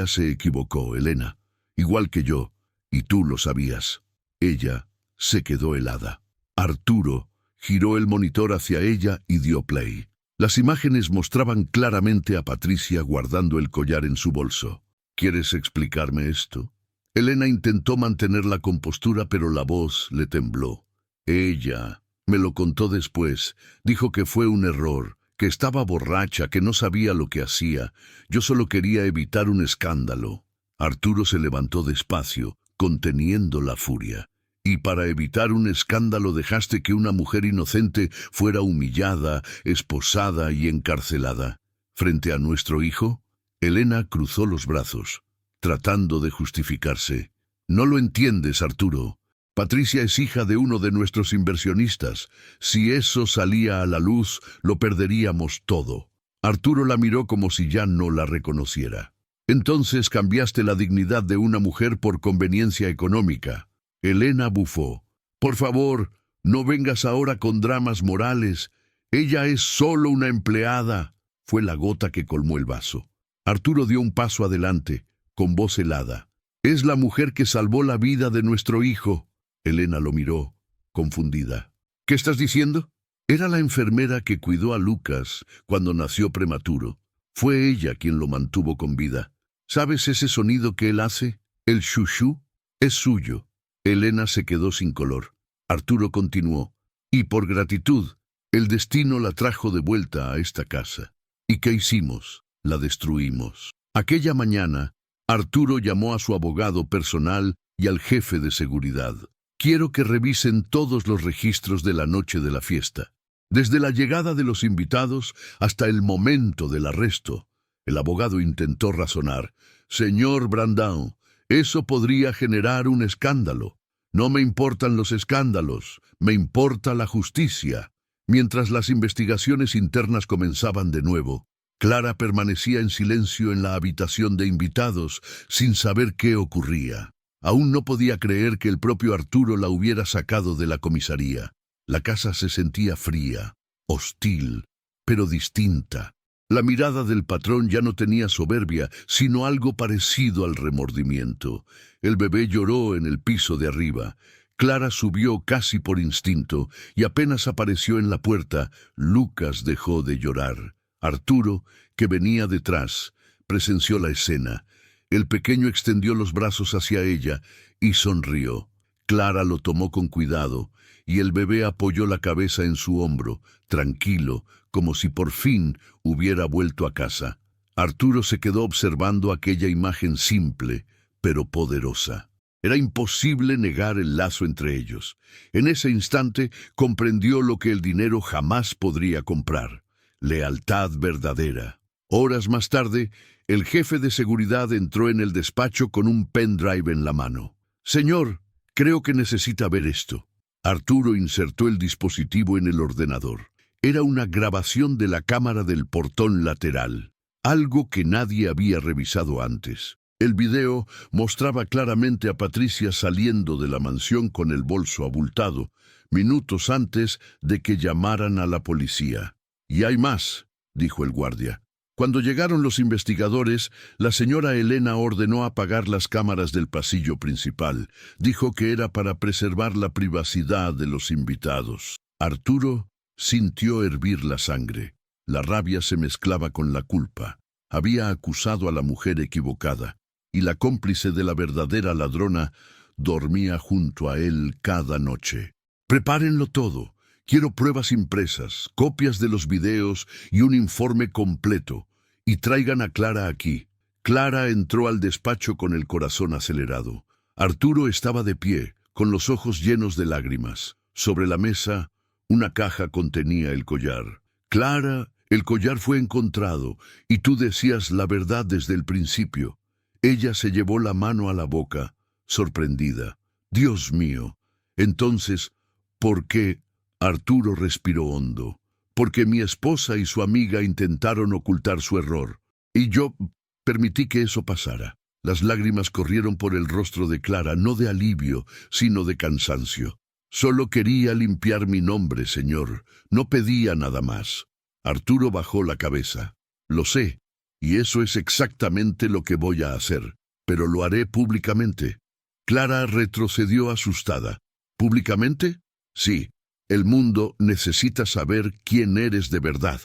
se equivocó, Elena. Igual que yo, y tú lo sabías. Ella se quedó helada. Arturo giró el monitor hacia ella y dio play. Las imágenes mostraban claramente a Patricia guardando el collar en su bolso. ¿Quieres explicarme esto? Elena intentó mantener la compostura, pero la voz le tembló. Ella me lo contó después. Dijo que fue un error, que estaba borracha, que no sabía lo que hacía. Yo solo quería evitar un escándalo. Arturo se levantó despacio, conteniendo la furia. Y para evitar un escándalo dejaste que una mujer inocente fuera humillada, esposada y encarcelada. ¿Frente a nuestro hijo? Elena cruzó los brazos, tratando de justificarse. No lo entiendes, Arturo. Patricia es hija de uno de nuestros inversionistas. Si eso salía a la luz, lo perderíamos todo. Arturo la miró como si ya no la reconociera. Entonces cambiaste la dignidad de una mujer por conveniencia económica. Elena bufó. Por favor, no vengas ahora con dramas morales. Ella es solo una empleada. Fue la gota que colmó el vaso. Arturo dio un paso adelante, con voz helada. Es la mujer que salvó la vida de nuestro hijo. Elena lo miró, confundida. ¿Qué estás diciendo? Era la enfermera que cuidó a Lucas cuando nació prematuro. Fue ella quien lo mantuvo con vida. ¿Sabes ese sonido que él hace? El shushu. Es suyo. Elena se quedó sin color. Arturo continuó. Y por gratitud, el destino la trajo de vuelta a esta casa. ¿Y qué hicimos? La destruimos. Aquella mañana, Arturo llamó a su abogado personal y al jefe de seguridad. Quiero que revisen todos los registros de la noche de la fiesta, desde la llegada de los invitados hasta el momento del arresto. El abogado intentó razonar. Señor Brandão, eso podría generar un escándalo. No me importan los escándalos, me importa la justicia. Mientras las investigaciones internas comenzaban de nuevo, Clara permanecía en silencio en la habitación de invitados, sin saber qué ocurría. Aún no podía creer que el propio Arturo la hubiera sacado de la comisaría. La casa se sentía fría, hostil, pero distinta. La mirada del patrón ya no tenía soberbia, sino algo parecido al remordimiento. El bebé lloró en el piso de arriba. Clara subió casi por instinto, y apenas apareció en la puerta, Lucas dejó de llorar. Arturo, que venía detrás, presenció la escena. El pequeño extendió los brazos hacia ella y sonrió. Clara lo tomó con cuidado, y el bebé apoyó la cabeza en su hombro, tranquilo, como si por fin hubiera vuelto a casa. Arturo se quedó observando aquella imagen simple, pero poderosa. Era imposible negar el lazo entre ellos. En ese instante comprendió lo que el dinero jamás podría comprar: lealtad verdadera. Horas más tarde, el jefe de seguridad entró en el despacho con un pendrive en la mano. Señor, creo que necesita ver esto. Arturo insertó el dispositivo en el ordenador. Era una grabación de la cámara del portón lateral, algo que nadie había revisado antes. El video mostraba claramente a Patricia saliendo de la mansión con el bolso abultado, minutos antes de que llamaran a la policía. «Y hay más», dijo el guardia. Cuando llegaron los investigadores, la señora Elena ordenó apagar las cámaras del pasillo principal. Dijo que era para preservar la privacidad de los invitados. Arturo sintió hervir la sangre. La rabia se mezclaba con la culpa. Había acusado a la mujer equivocada, y la cómplice de la verdadera ladrona dormía junto a él cada noche. «Prepárenlo todo. Quiero pruebas impresas, copias de los videos y un informe completo. Y traigan a Clara aquí». Clara entró al despacho con el corazón acelerado. Arturo estaba de pie, con los ojos llenos de lágrimas. Sobre la mesa, una caja contenía el collar. «Clara, el collar fue encontrado, y tú decías la verdad desde el principio». Ella se llevó la mano a la boca, sorprendida. «Dios mío. Entonces, ¿por qué?» Arturo respiró hondo. porque mi esposa y su amiga intentaron ocultar su error, y yo permití que eso pasara. Las lágrimas corrieron por el rostro de Clara, no de alivio, sino de cansancio. Solo quería limpiar mi nombre, señor. No pedía nada más. Arturo bajó la cabeza. Lo sé, y eso es exactamente lo que voy a hacer, pero lo haré públicamente. Clara retrocedió asustada. ¿Públicamente? Sí. El mundo necesita saber quién eres de verdad.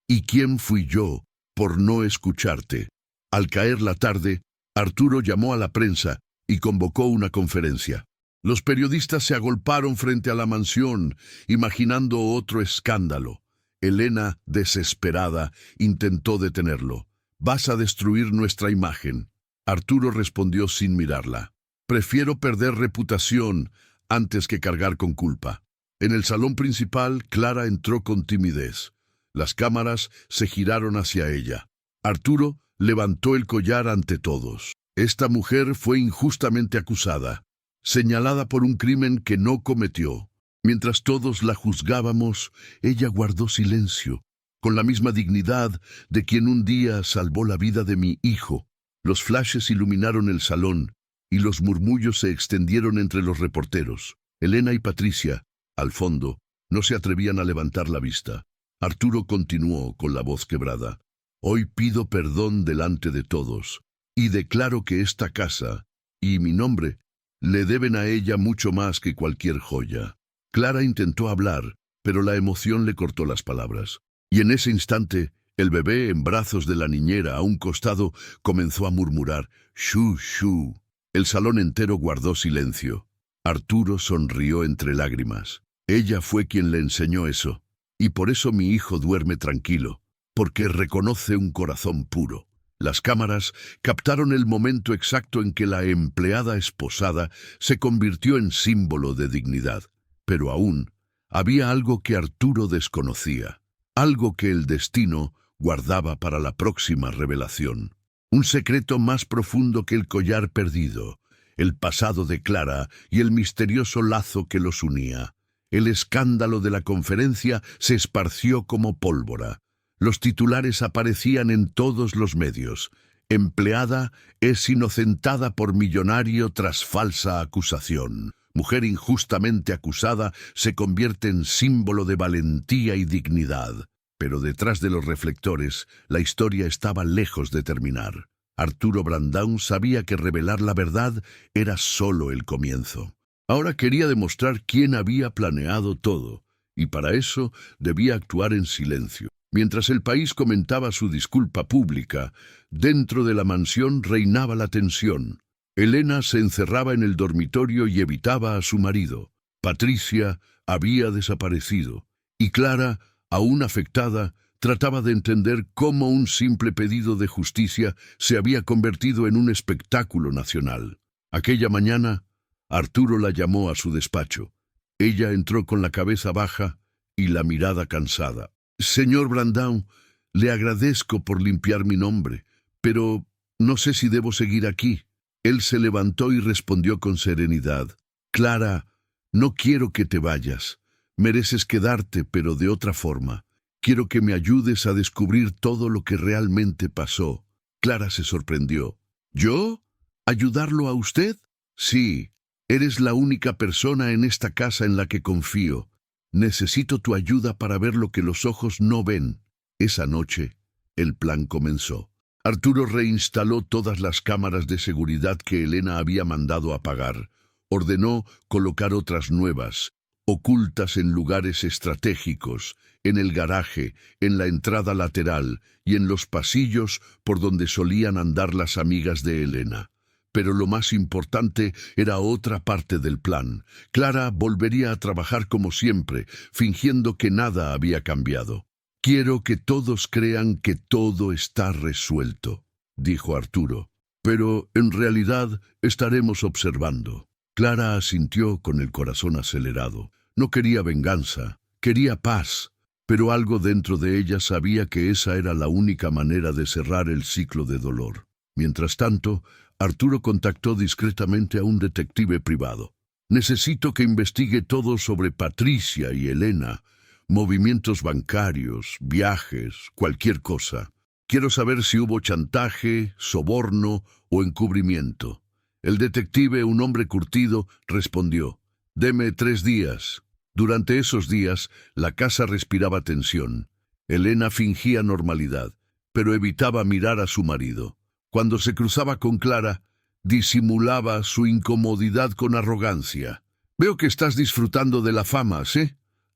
¿Y quién fui yo por no escucharte? Al caer la tarde, Arturo llamó a la prensa y convocó una conferencia. Los periodistas se agolparon frente a la mansión, imaginando otro escándalo. Elena, desesperada, intentó detenerlo. «Vas a destruir nuestra imagen». Arturo respondió sin mirarla. «Prefiero perder reputación antes que cargar con culpa». En el salón principal, Clara entró con timidez. Las cámaras se giraron hacia ella. Arturo levantó el collar ante todos. Esta mujer fue injustamente acusada, señalada por un crimen que no cometió. Mientras todos la juzgábamos, ella guardó silencio, con la misma dignidad de quien un día salvó la vida de mi hijo. Los flashes iluminaron el salón, y los murmullos se extendieron entre los reporteros. Elena y Patricia, al fondo, no se atrevían a levantar la vista. Arturo continuó con la voz quebrada. «Hoy pido perdón delante de todos, y declaro que esta casa, y mi nombre, le deben a ella mucho más que cualquier joya». Clara intentó hablar, pero la emoción le cortó las palabras. Y en ese instante, el bebé en brazos de la niñera a un costado comenzó a murmurar «Shu, shu». El salón entero guardó silencio. Arturo sonrió entre lágrimas. Ella fue quien le enseñó eso, y por eso mi hijo duerme tranquilo, porque reconoce un corazón puro. Las cámaras captaron el momento exacto en que la empleada esposada se convirtió en símbolo de dignidad. Pero aún había algo que Arturo desconocía, algo que el destino guardaba para la próxima revelación. Un secreto más profundo que el collar perdido, el pasado de Clara y el misterioso lazo que los unía. El escándalo de la conferencia se esparció como pólvora. Los titulares aparecían en todos los medios. Empleada es inocentada por millonario tras falsa acusación. Mujer injustamente acusada se convierte en símbolo de valentía y dignidad. Pero detrás de los reflectores, la historia estaba lejos de terminar. Arturo Brandão sabía que revelar la verdad era solo el comienzo. Ahora quería demostrar quién había planeado todo, y para eso debía actuar en silencio. Mientras el país comentaba su disculpa pública, dentro de la mansión reinaba la tensión. Elena se encerraba en el dormitorio y evitaba a su marido. Patricia había desaparecido, y Clara, aún afectada, trataba de entender cómo un simple pedido de justicia se había convertido en un espectáculo nacional. Aquella mañana, Arturo la llamó a su despacho. Ella entró con la cabeza baja y la mirada cansada. «Señor Brandão, le agradezco por limpiar mi nombre, pero no sé si debo seguir aquí». Él se levantó y respondió con serenidad. «Clara, no quiero que te vayas. Mereces quedarte, pero de otra forma. Quiero que me ayudes a descubrir todo lo que realmente pasó». Clara se sorprendió. «¿Yo? ¿Ayudarlo a usted?» «Sí, eres la única persona en esta casa en la que confío. Necesito tu ayuda para ver lo que los ojos no ven». Esa noche, el plan comenzó. Arturo reinstaló todas las cámaras de seguridad que Elena había mandado apagar. Ordenó colocar otras nuevas, ocultas en lugares estratégicos, en el garaje, en la entrada lateral y en los pasillos por donde solían andar las amigas de Elena. Pero lo más importante era otra parte del plan. Clara volvería a trabajar como siempre, fingiendo que nada había cambiado. «Quiero que todos crean que todo está resuelto», dijo Arturo. «Pero en realidad estaremos observando». Clara asintió con el corazón acelerado. No quería venganza, quería paz, pero algo dentro de ella sabía que esa era la única manera de cerrar el ciclo de dolor. Mientras tanto, Arturo contactó discretamente a un detective privado. «Necesito que investigue todo sobre Patricia y Elena. movimientos bancarios, viajes, cualquier cosa. Quiero saber si hubo chantaje, soborno o encubrimiento. El detective, un hombre curtido, respondió: «Deme 3 días». Durante esos días, la casa respiraba tensión. Elena fingía normalidad, pero evitaba mirar a su marido. Cuando se cruzaba con Clara, disimulaba su incomodidad con arrogancia. «Veo que estás disfrutando de la fama, ¿sí?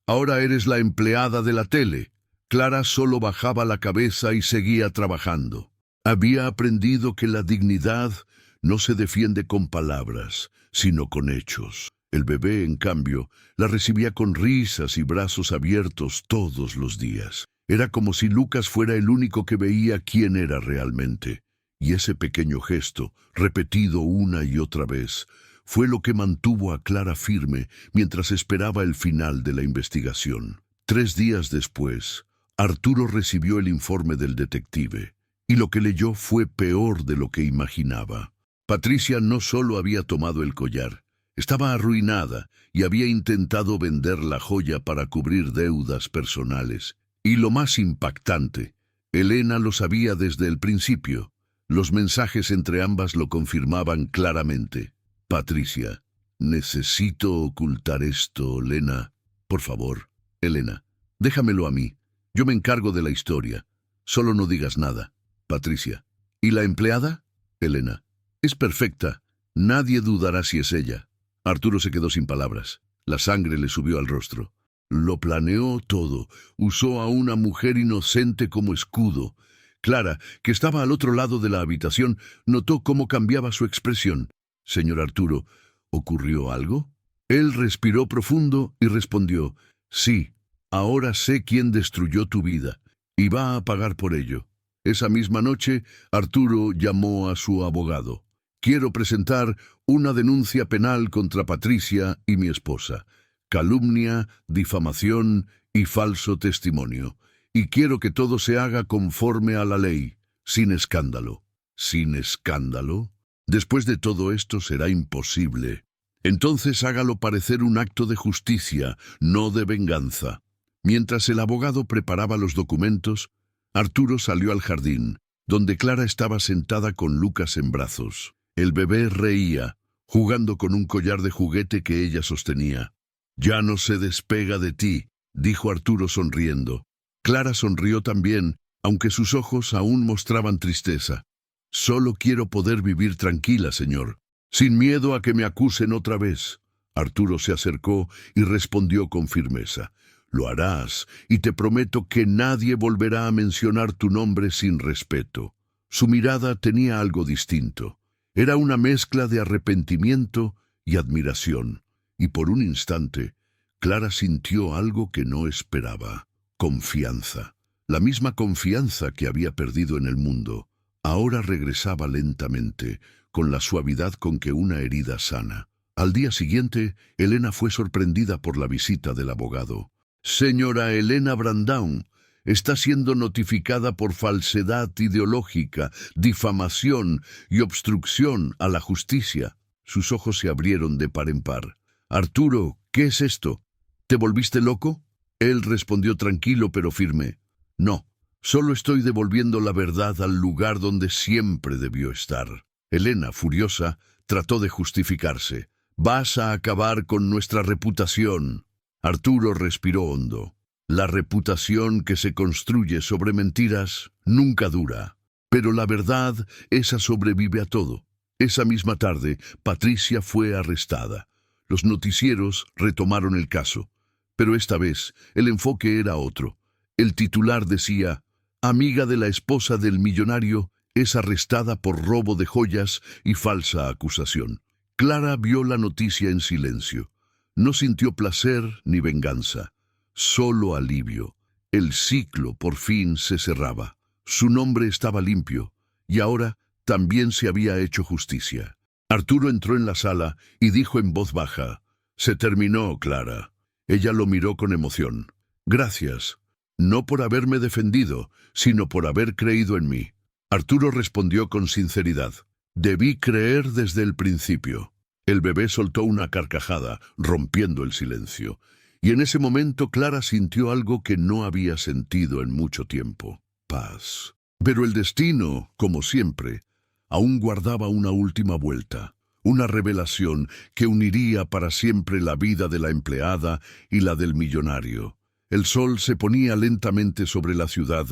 Ahora eres la empleada de la tele». Clara solo bajaba la cabeza y seguía trabajando. Había aprendido que la dignidad no se defiende con palabras, sino con hechos. El bebé, en cambio, la recibía con risas y brazos abiertos todos los días. Era como si Lucas fuera el único que veía quién era realmente. Y ese pequeño gesto, repetido una y otra vez, fue lo que mantuvo a Clara firme mientras esperaba el final de la investigación. 3 días después, Arturo recibió el informe del detective, y lo que leyó fue peor de lo que imaginaba. Patricia no solo había tomado el collar, estaba arruinada y había intentado vender la joya para cubrir deudas personales. Y lo más impactante, Elena lo sabía desde el principio. Los mensajes entre ambas lo confirmaban claramente. «Patricia, necesito ocultar esto, Elena. Por favor, Elena, déjamelo a mí. Yo me encargo de la historia. Solo no digas nada». «Patricia, ¿y la empleada?» «Elena, es perfecta. Nadie dudará si es ella». Arturo se quedó sin palabras. La sangre le subió al rostro. Lo planeó todo. Usó a una mujer inocente como escudo. Clara, que estaba al otro lado de la habitación, notó cómo cambiaba su expresión. «Señor Arturo, ¿ocurrió algo?» Él respiró profundo y respondió: «Sí, ahora sé quién destruyó tu vida, y va a pagar por ello». Esa misma noche, Arturo llamó a su abogado. «Quiero presentar una denuncia penal contra Patricia y mi esposa. Calumnia, difamación y falso testimonio. Y quiero que todo se haga conforme a la ley, sin escándalo». «¿Sin escándalo? Después de todo esto será imposible». «Entonces hágalo parecer un acto de justicia, no de venganza». Mientras el abogado preparaba los documentos, Arturo salió al jardín, donde Clara estaba sentada con Lucas en brazos. El bebé reía, jugando con un collar de juguete que ella sostenía. «Ya no se despega de ti», dijo Arturo sonriendo. Clara sonrió también, aunque sus ojos aún mostraban tristeza. «Solo quiero poder vivir tranquila, señor, sin miedo a que me acusen otra vez». Arturo se acercó y respondió con firmeza: «Lo harás, y te prometo que nadie volverá a mencionar tu nombre sin respeto». Su mirada tenía algo distinto. Era una mezcla de arrepentimiento y admiración, y por un instante, Clara sintió algo que no esperaba: confianza. La misma confianza que había perdido en el mundo, ahora regresaba lentamente, con la suavidad con que una herida sana. Al día siguiente, Elena fue sorprendida por la visita del abogado. «Señora Elena Brandão, está siendo notificada por falsedad ideológica, difamación y obstrucción a la justicia». Sus ojos se abrieron de par en par. «Arturo, ¿qué es esto? ¿Te volviste loco?» Él respondió tranquilo pero firme: «No, solo estoy devolviendo la verdad al lugar donde siempre debió estar». Elena, furiosa, trató de justificarse. «Vas a acabar con nuestra reputación». Arturo respiró hondo. La reputación que se construye sobre mentiras nunca dura. Pero la verdad, esa sobrevive a todo. Esa misma tarde, Patricia fue arrestada. Los noticieros retomaron el caso. Pero esta vez, el enfoque era otro. El titular decía: «Amiga de la esposa del millonario es arrestada por robo de joyas y falsa acusación». Clara vio la noticia en silencio. No sintió placer ni venganza, solo alivio. El ciclo por fin se cerraba. Su nombre estaba limpio, y ahora también se había hecho justicia. Arturo entró en la sala y dijo en voz baja: «Se terminó, Clara». Ella lo miró con emoción. «Gracias, no por haberme defendido, sino por haber creído en mí». Arturo respondió con sinceridad: «Debí creer desde el principio». El bebé soltó una carcajada, rompiendo el silencio. Y en ese momento Clara sintió algo que no había sentido en mucho tiempo: paz. Pero el destino, como siempre, aún guardaba una última vuelta, una revelación que uniría para siempre la vida de la empleada y la del millonario. El sol se ponía lentamente sobre la ciudad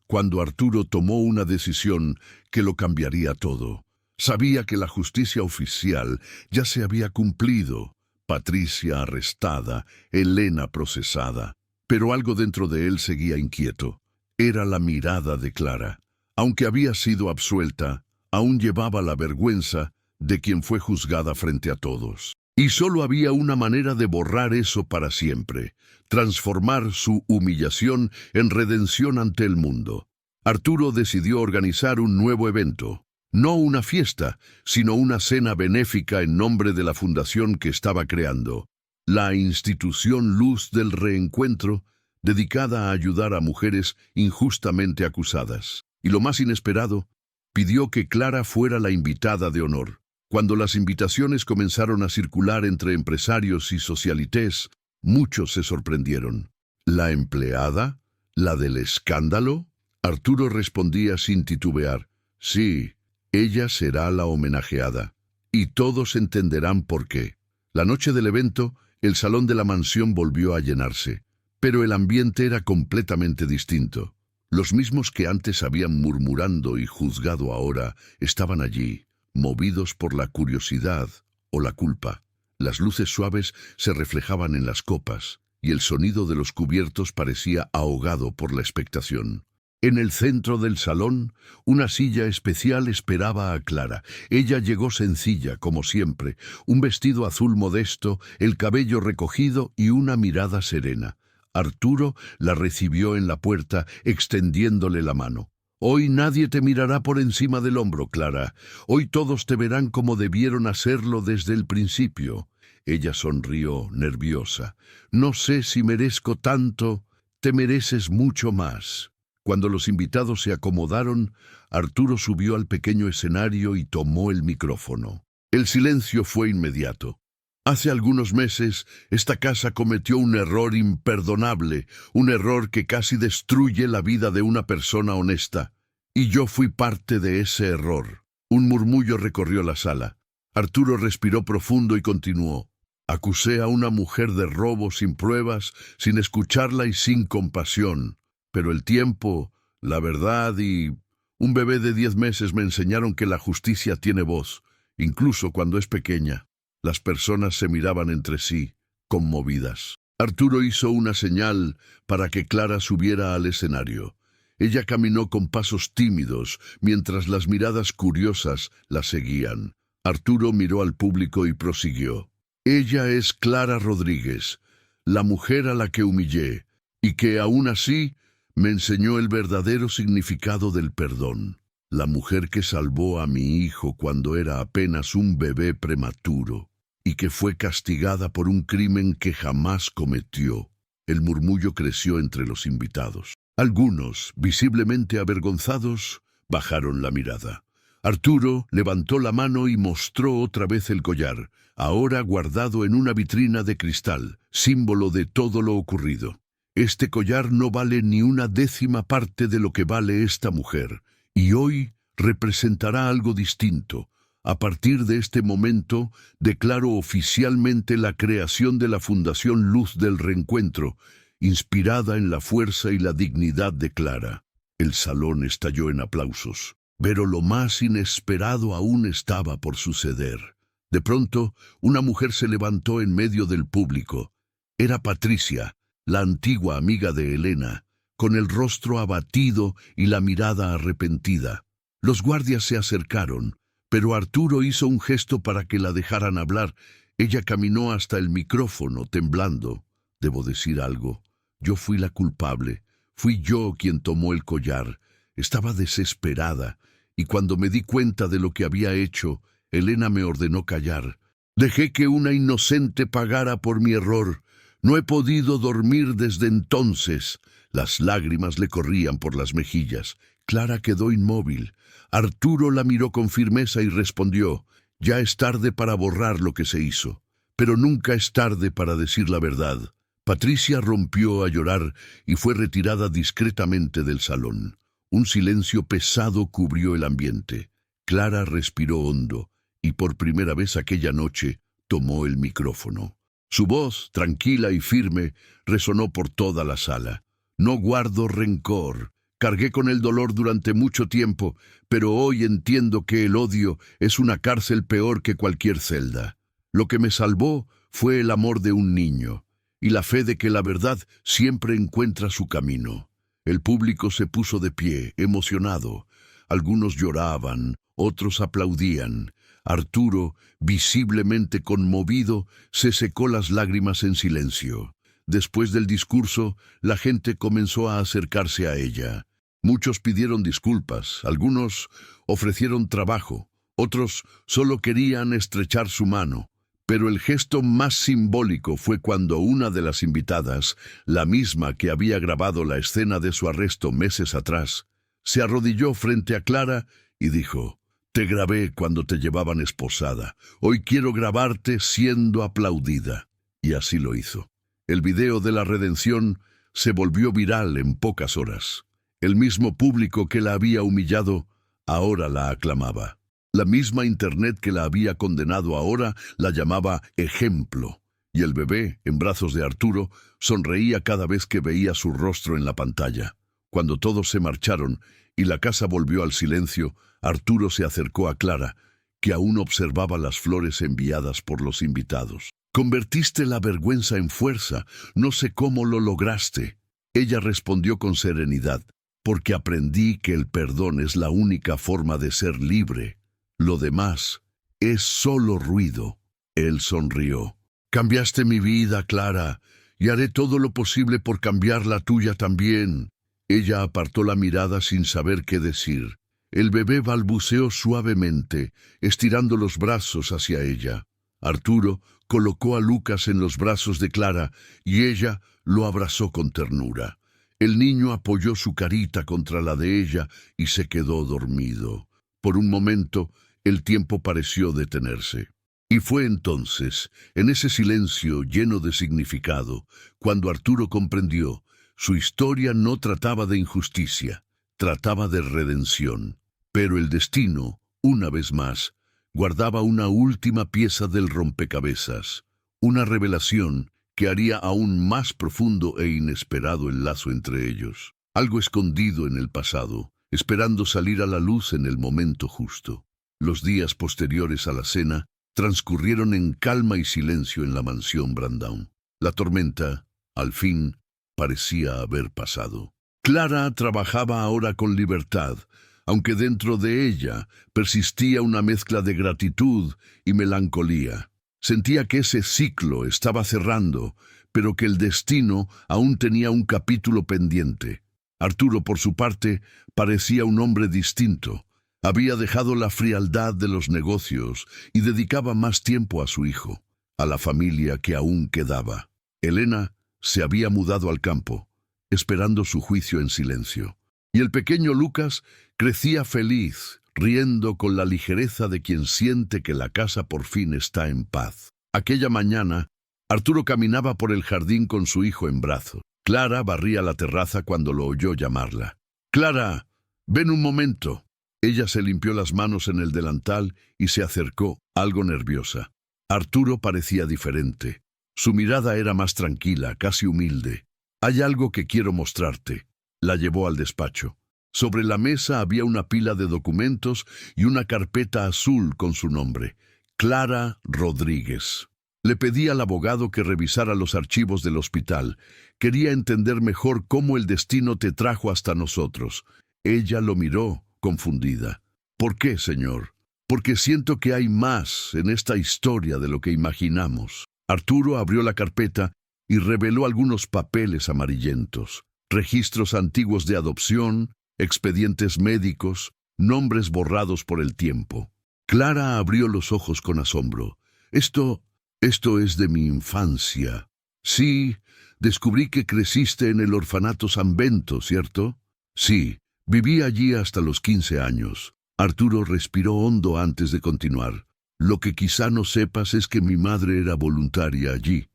cuando Arturo tomó una decisión que lo cambiaría todo. Sabía que la justicia oficial ya se había cumplido: Patricia arrestada, Elena procesada. Pero algo dentro de él seguía inquieto. Era la mirada de Clara. Aunque había sido absuelta, aún llevaba la vergüenza de quien fue juzgada frente a todos. Y solo había una manera de borrar eso para siempre: transformar su humillación en redención ante el mundo. Arturo decidió organizar un nuevo evento. No una fiesta, sino una cena benéfica en nombre de la fundación que estaba creando, la Institución Luz del Reencuentro, dedicada a ayudar a mujeres injustamente acusadas. Y lo más inesperado, pidió que Clara fuera la invitada de honor. Cuando las invitaciones comenzaron a circular entre empresarios y socialites, muchos se sorprendieron. ¿La empleada? ¿La del escándalo? Arturo respondía sin titubear: sí, ella será la homenajeada. Y todos entenderán por qué. La noche del evento, el salón de la mansión volvió a llenarse, pero el ambiente era completamente distinto. Los mismos que antes habían murmurando y juzgado ahora estaban allí, movidos por la curiosidad o la culpa. Las luces suaves se reflejaban en las copas, y el sonido de los cubiertos parecía ahogado por la expectación. En el centro del salón, una silla especial esperaba a Clara. Ella llegó sencilla, como siempre, un vestido azul modesto, el cabello recogido y una mirada serena. Arturo la recibió en la puerta, extendiéndole la mano. «Hoy nadie te mirará por encima del hombro, Clara. Hoy todos te verán como debieron hacerlo desde el principio». Ella sonrió, nerviosa. «No sé si merezco tanto. Te mereces mucho más». Cuando los invitados se acomodaron, Arturo subió al pequeño escenario y tomó el micrófono. El silencio fue inmediato. Hace algunos meses, esta casa cometió un error imperdonable, un error que casi destruye la vida de una persona honesta. Y yo fui parte de ese error. Un murmullo recorrió la sala. Arturo respiró profundo y continuó: acusé a una mujer de robo sin pruebas, sin escucharla y sin compasión. Pero el tiempo, la verdad y un bebé de 10 meses me enseñaron que la justicia tiene voz, incluso cuando es pequeña. Las personas se miraban entre sí, conmovidas. Arturo hizo una señal para que Clara subiera al escenario. Ella caminó con pasos tímidos, mientras las miradas curiosas la seguían. Arturo miró al público y prosiguió: ella es Clara Rodríguez, la mujer a la que humillé, y que aún así me enseñó el verdadero significado del perdón. La mujer que salvó a mi hijo cuando era apenas un bebé prematuro y que fue castigada por un crimen que jamás cometió. El murmullo creció entre los invitados. Algunos, visiblemente avergonzados, bajaron la mirada. Arturo levantó la mano y mostró otra vez el collar, ahora guardado en una vitrina de cristal, símbolo de todo lo ocurrido. Este collar no vale ni una décima parte de lo que vale esta mujer, y hoy representará algo distinto. A partir de este momento, declaro oficialmente la creación de la Fundación Luz del Reencuentro, inspirada en la fuerza y la dignidad de Clara. El salón estalló en aplausos, pero lo más inesperado aún estaba por suceder. De pronto, una mujer se levantó en medio del público. Era Patricia, la antigua amiga de Elena, con el rostro abatido y la mirada arrepentida. Los guardias se acercaron, pero Arturo hizo un gesto para que la dejaran hablar. Ella caminó hasta el micrófono, temblando. Debo decir algo. Yo fui la culpable. Fui yo quien tomó el collar. Estaba desesperada, y cuando me di cuenta de lo que había hecho, Elena me ordenó callar. Dejé que una inocente pagara por mi error. No he podido dormir desde entonces. Las lágrimas le corrían por las mejillas. Clara quedó inmóvil. Arturo la miró con firmeza y respondió: ya es tarde para borrar lo que se hizo, pero nunca es tarde para decir la verdad. Patricia rompió a llorar y fue retirada discretamente del salón. Un silencio pesado cubrió el ambiente. Clara respiró hondo y por primera vez aquella noche tomó el micrófono. Su voz, tranquila y firme, resonó por toda la sala. No guardo rencor. Cargué con el dolor durante mucho tiempo, pero hoy entiendo que el odio es una cárcel peor que cualquier celda. Lo que me salvó fue el amor de un niño y la fe de que la verdad siempre encuentra su camino. El público se puso de pie, emocionado. Algunos lloraban, otros aplaudían. Arturo, visiblemente conmovido, se secó las lágrimas en silencio. Después del discurso, la gente comenzó a acercarse a ella. Muchos pidieron disculpas, algunos ofrecieron trabajo, otros solo querían estrechar su mano. Pero el gesto más simbólico fue cuando una de las invitadas, la misma que había grabado la escena de su arresto meses atrás, se arrodilló frente a Clara y dijo: «Te grabé cuando te llevaban esposada. Hoy quiero grabarte siendo aplaudida». Y así lo hizo. El video de la redención se volvió viral en pocas horas. El mismo público que la había humillado, ahora la aclamaba. La misma Internet que la había condenado ahora la llamaba ejemplo. Y el bebé, en brazos de Arturo, sonreía cada vez que veía su rostro en la pantalla. Cuando todos se marcharon y la casa volvió al silencio, Arturo se acercó a Clara, que aún observaba las flores enviadas por los invitados. «Convertiste la vergüenza en fuerza. No sé cómo lo lograste». Ella respondió con serenidad: «Porque aprendí que el perdón es la única forma de ser libre. Lo demás es solo ruido». Él sonrió. «Cambiaste mi vida, Clara, y haré todo lo posible por cambiar la tuya también». Ella apartó la mirada sin saber qué decir. El bebé balbuceó suavemente, estirando los brazos hacia ella. Arturo colocó a Lucas en los brazos de Clara y ella lo abrazó con ternura. El niño apoyó su carita contra la de ella y se quedó dormido. Por un momento, el tiempo pareció detenerse. Y fue entonces, en ese silencio lleno de significado, cuando Arturo comprendió: su historia no trataba de injusticia, trataba de redención. Pero el destino, una vez más, guardaba una última pieza del rompecabezas, una revelación que haría aún más profundo e inesperado el lazo entre ellos. Algo escondido en el pasado, esperando salir a la luz en el momento justo. Los días posteriores a la cena transcurrieron en calma y silencio en la mansión Brandão. La tormenta, al fin, parecía haber pasado. Clara trabajaba ahora con libertad, aunque dentro de ella persistía una mezcla de gratitud y melancolía. Sentía que ese ciclo estaba cerrando, pero que el destino aún tenía un capítulo pendiente. Arturo, por su parte, parecía un hombre distinto. Había dejado la frialdad de los negocios y dedicaba más tiempo a su hijo, a la familia que aún quedaba. Elena se había mudado al campo, esperando su juicio en silencio. Y el pequeño Lucas crecía feliz, riendo con la ligereza de quien siente que la casa por fin está en paz. Aquella mañana, Arturo caminaba por el jardín con su hijo en brazos. Clara barría la terraza cuando lo oyó llamarla. «Clara, ven un momento». Ella se limpió las manos en el delantal y se acercó, algo nerviosa. Arturo parecía diferente. Su mirada era más tranquila, casi humilde. «Hay algo que quiero mostrarte». La llevó al despacho. Sobre la mesa había una pila de documentos y una carpeta azul con su nombre: Clara Rodríguez. Le pedí al abogado que revisara los archivos del hospital. Quería entender mejor cómo el destino te trajo hasta nosotros. Ella lo miró, confundida. «¿Por qué, señor?» «Porque siento que hay más en esta historia de lo que imaginamos». Arturo abrió la carpeta y reveló algunos papeles amarillentos. Registros antiguos de adopción, expedientes médicos, nombres borrados por el tiempo. Clara abrió los ojos con asombro. Esto es de mi infancia». «Sí, descubrí que creciste en el orfanato San Bento, ¿cierto?» «Sí, viví allí hasta los 15 años». Arturo respiró hondo antes de continuar. «Lo que quizá no sepas es que mi madre era voluntaria allí.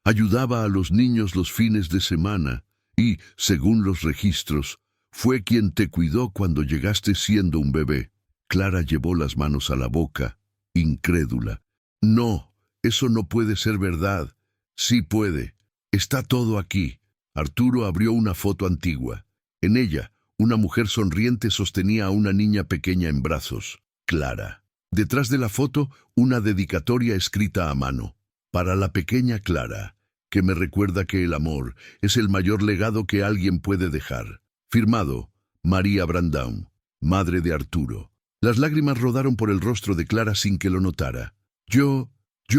Ayudaba a los niños los fines de semana y, según los registros, fue quien te cuidó cuando llegaste siendo un bebé. Clara llevó las manos a la boca, incrédula. No, eso no puede ser verdad. Sí puede. Está todo aquí. Arturo abrió una foto antigua. En ella, una mujer sonriente sostenía a una niña pequeña en brazos. Clara. Detrás de la foto, una dedicatoria escrita a mano. Para la pequeña Clara, que me recuerda que el amor es el mayor legado que alguien puede dejar. Firmado, María Brandão, madre de Arturo. Las lágrimas rodaron por el rostro de Clara sin que lo notara. Yo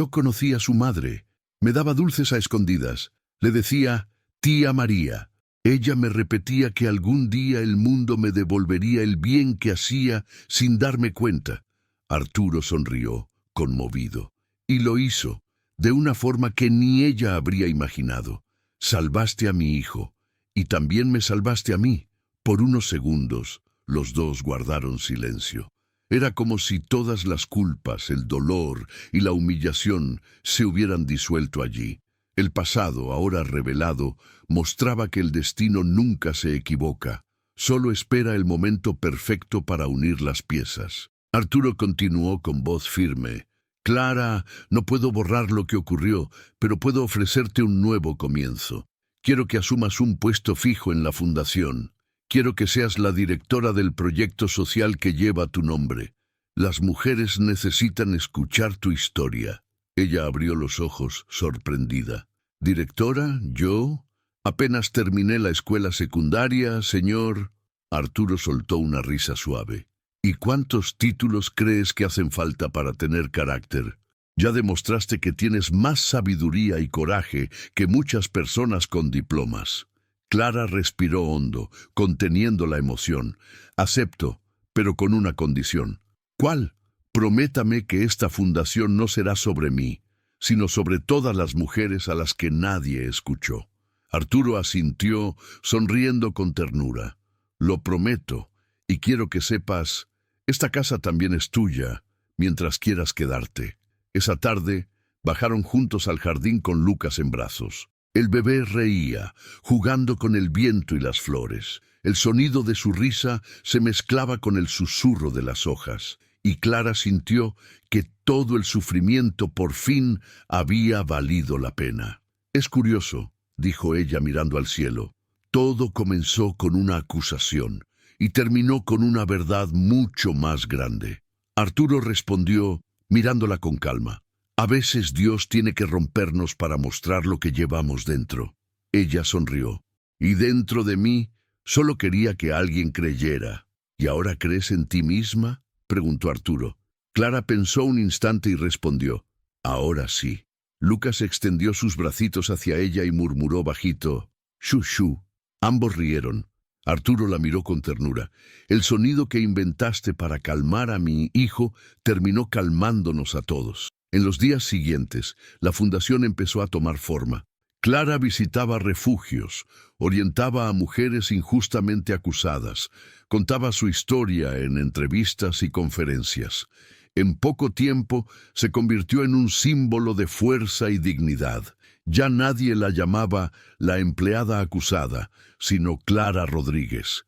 conocí a su madre. Me daba dulces a escondidas. Le decía, tía María. Ella me repetía que algún día el mundo me devolvería el bien que hacía sin darme cuenta. Arturo sonrió, conmovido. Y lo hizo, de una forma que ni ella habría imaginado. Salvaste a mi hijo, y también me salvaste a mí. Por unos segundos, los dos guardaron silencio. Era como si todas las culpas, el dolor y la humillación se hubieran disuelto allí. El pasado, ahora revelado, mostraba que el destino nunca se equivoca. Solo espera el momento perfecto para unir las piezas. Arturo continuó con voz firme. Clara, no puedo borrar lo que ocurrió, pero puedo ofrecerte un nuevo comienzo. Quiero que asumas un puesto fijo en la fundación. Quiero que seas la directora del proyecto social que lleva tu nombre. Las mujeres necesitan escuchar tu historia. Ella abrió los ojos, sorprendida. ¿Directora? ¿Yo? Apenas terminé la escuela secundaria, señor. Arturo soltó una risa suave. ¿Y cuántos títulos crees que hacen falta para tener carácter? Ya demostraste que tienes más sabiduría y coraje que muchas personas con diplomas. Clara respiró hondo, conteniendo la emoción. Acepto, pero con una condición. ¿Cuál? Prométame que esta fundación no será sobre mí, sino sobre todas las mujeres a las que nadie escuchó. Arturo asintió, sonriendo con ternura. Lo prometo, y quiero que sepas, esta casa también es tuya, mientras quieras quedarte. Esa tarde, bajaron juntos al jardín con Lucas en brazos. El bebé reía, jugando con el viento y las flores. El sonido de su risa se mezclaba con el susurro de las hojas, y Clara sintió que todo el sufrimiento por fin había valido la pena. Es curioso, dijo ella mirando al cielo. Todo comenzó con una acusación y terminó con una verdad mucho más grande. Arturo respondió, mirándola con calma. A veces Dios tiene que rompernos para mostrar lo que llevamos dentro. Ella sonrió. Y dentro de mí, solo quería que alguien creyera. ¿Y ahora crees en ti misma?, preguntó Arturo. Clara pensó un instante y respondió, ahora sí. Lucas extendió sus bracitos hacia ella y murmuró bajito, «Shu, shu». Ambos rieron. Arturo la miró con ternura. El sonido que inventaste para calmar a mi hijo terminó calmándonos a todos. En los días siguientes, la fundación empezó a tomar forma. Clara visitaba refugios, orientaba a mujeres injustamente acusadas, contaba su historia en entrevistas y conferencias. En poco tiempo se convirtió en un símbolo de fuerza y dignidad. Ya nadie la llamaba la empleada acusada, sino Clara Rodríguez,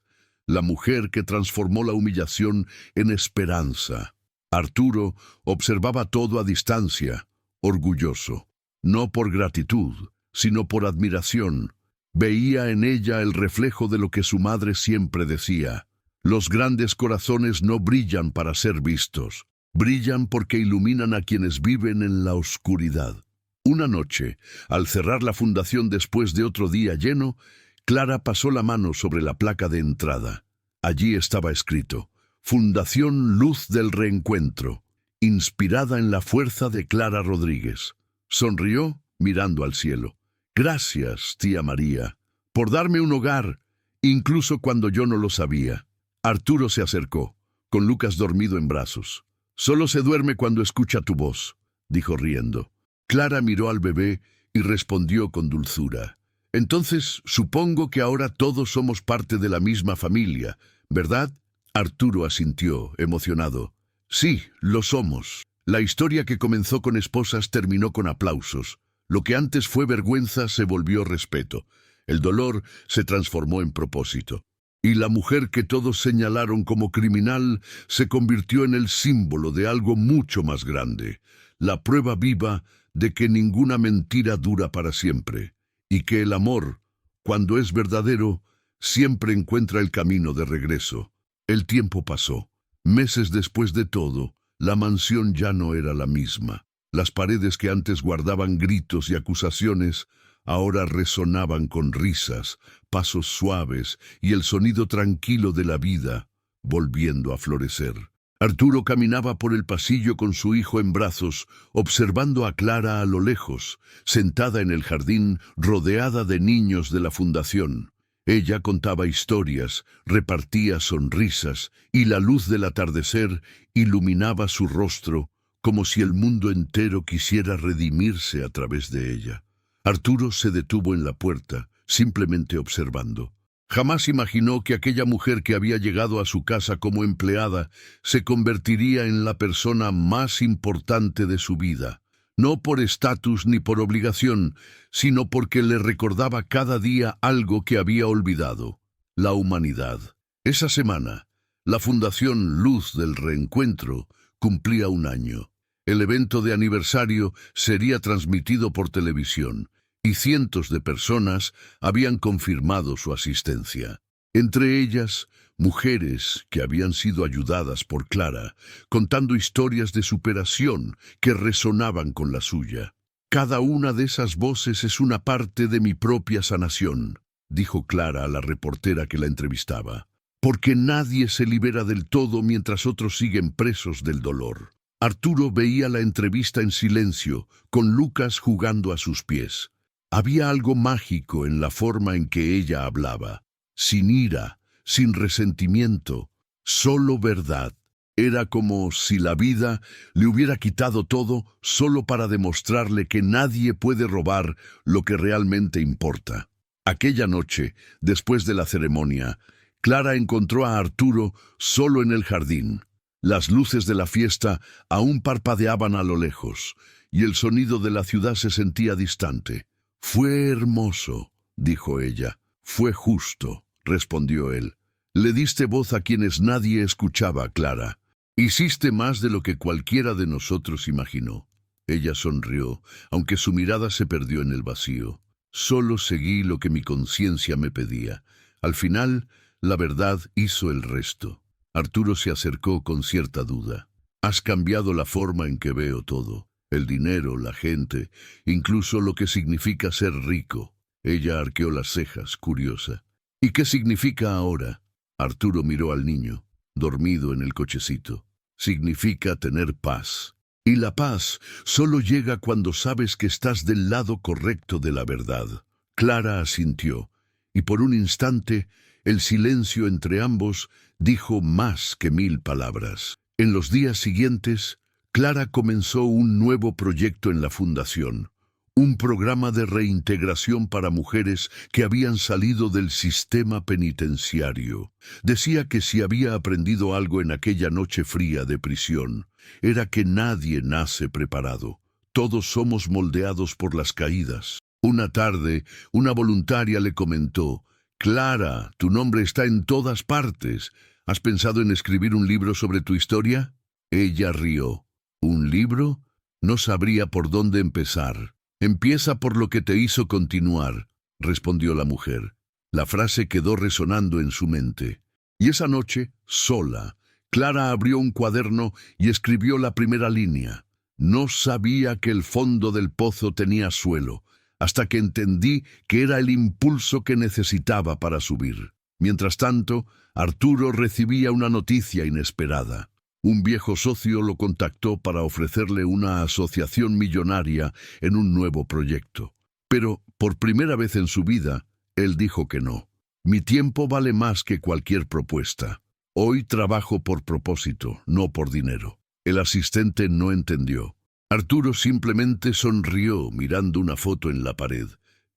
la mujer que transformó la humillación en esperanza. Arturo observaba todo a distancia, orgulloso, no por gratitud, sino por admiración. Veía en ella el reflejo de lo que su madre siempre decía. Los grandes corazones no brillan para ser vistos, brillan porque iluminan a quienes viven en la oscuridad. Una noche, al cerrar la fundación después de otro día lleno, Clara pasó la mano sobre la placa de entrada. Allí estaba escrito, Fundación Luz del Reencuentro, inspirada en la fuerza de Clara Rodríguez. Sonrió, mirando al cielo. Gracias, tía María, por darme un hogar, incluso cuando yo no lo sabía. Arturo se acercó, con Lucas dormido en brazos. Solo se duerme cuando escucha tu voz, dijo riendo. Clara miró al bebé y respondió con dulzura. Entonces, supongo que ahora todos somos parte de la misma familia, ¿verdad? Arturo asintió, emocionado. Sí, lo somos. La historia que comenzó con esposas terminó con aplausos. Lo que antes fue vergüenza se volvió respeto. El dolor se transformó en propósito. Y la mujer que todos señalaron como criminal se convirtió en el símbolo de algo mucho más grande, la prueba viva de que ninguna mentira dura para siempre, y que el amor, cuando es verdadero, siempre encuentra el camino de regreso. El tiempo pasó. Meses después de todo, la mansión ya no era la misma. Las paredes que antes guardaban gritos y acusaciones, ahora resonaban con risas, pasos suaves y el sonido tranquilo de la vida, volviendo a florecer. Arturo caminaba por el pasillo con su hijo en brazos, observando a Clara a lo lejos, sentada en el jardín, rodeada de niños de la fundación. Ella contaba historias, repartía sonrisas, y la luz del atardecer iluminaba su rostro, como si el mundo entero quisiera redimirse a través de ella. Arturo se detuvo en la puerta, simplemente observando. Jamás imaginó que aquella mujer que había llegado a su casa como empleada se convertiría en la persona más importante de su vida. No por estatus ni por obligación, sino porque le recordaba cada día algo que había olvidado: la humanidad. Esa semana, la Fundación Luz del Reencuentro cumplía 1 año. El evento de aniversario sería transmitido por televisión, y cientos de personas habían confirmado su asistencia. Entre ellas, mujeres que habían sido ayudadas por Clara, contando historias de superación que resonaban con la suya. «Cada una de esas voces es una parte de mi propia sanación», dijo Clara a la reportera que la entrevistaba, «porque nadie se libera del todo mientras otros siguen presos del dolor». Arturo veía la entrevista en silencio, con Lucas jugando a sus pies. Había algo mágico en la forma en que ella hablaba, sin ira, sin resentimiento, solo verdad. Era como si la vida le hubiera quitado todo solo para demostrarle que nadie puede robar lo que realmente importa. Aquella noche, después de la ceremonia, Clara encontró a Arturo solo en el jardín. Las luces de la fiesta aún parpadeaban a lo lejos, y el sonido de la ciudad se sentía distante. «Fue hermoso», dijo ella. «Fue justo», respondió él. «Le diste voz a quienes nadie escuchaba, Clara. Hiciste más de lo que cualquiera de nosotros imaginó». Ella sonrió, aunque su mirada se perdió en el vacío. «Solo seguí lo que mi conciencia me pedía. Al final, la verdad hizo el resto». Arturo se acercó con cierta duda. «Has cambiado la forma en que veo todo. El dinero, la gente, incluso lo que significa ser rico». Ella arqueó las cejas, curiosa. «¿Y qué significa ahora?» Arturo miró al niño, dormido en el cochecito. «Significa tener paz. Y la paz solo llega cuando sabes que estás del lado correcto de la verdad». Clara asintió, y por un instante el silencio entre ambos dijo más que 1000 palabras. En los días siguientes, Clara comenzó un nuevo proyecto en la fundación, un programa de reintegración para mujeres que habían salido del sistema penitenciario. Decía que si había aprendido algo en aquella noche fría de prisión, era que nadie nace preparado. Todos somos moldeados por las caídas. Una tarde, una voluntaria le comentó: «Clara, tu nombre está en todas partes. ¿Has pensado en escribir un libro sobre tu historia?» Ella rió. «¿Un libro? No sabría por dónde empezar». «Empieza por lo que te hizo continuar», respondió la mujer. La frase quedó resonando en su mente. Y esa noche, sola, Clara abrió un cuaderno y escribió la primera línea. «No sabía que el fondo del pozo tenía suelo, hasta que entendí que era el impulso que necesitaba para subir». Mientras tanto, Arturo recibía una noticia inesperada. Un viejo socio lo contactó para ofrecerle una asociación millonaria en un nuevo proyecto. Pero, por primera vez en su vida, él dijo que no. «Mi tiempo vale más que cualquier propuesta. Hoy trabajo por propósito, no por dinero». El asistente no entendió. Arturo simplemente sonrió mirando una foto en la pared.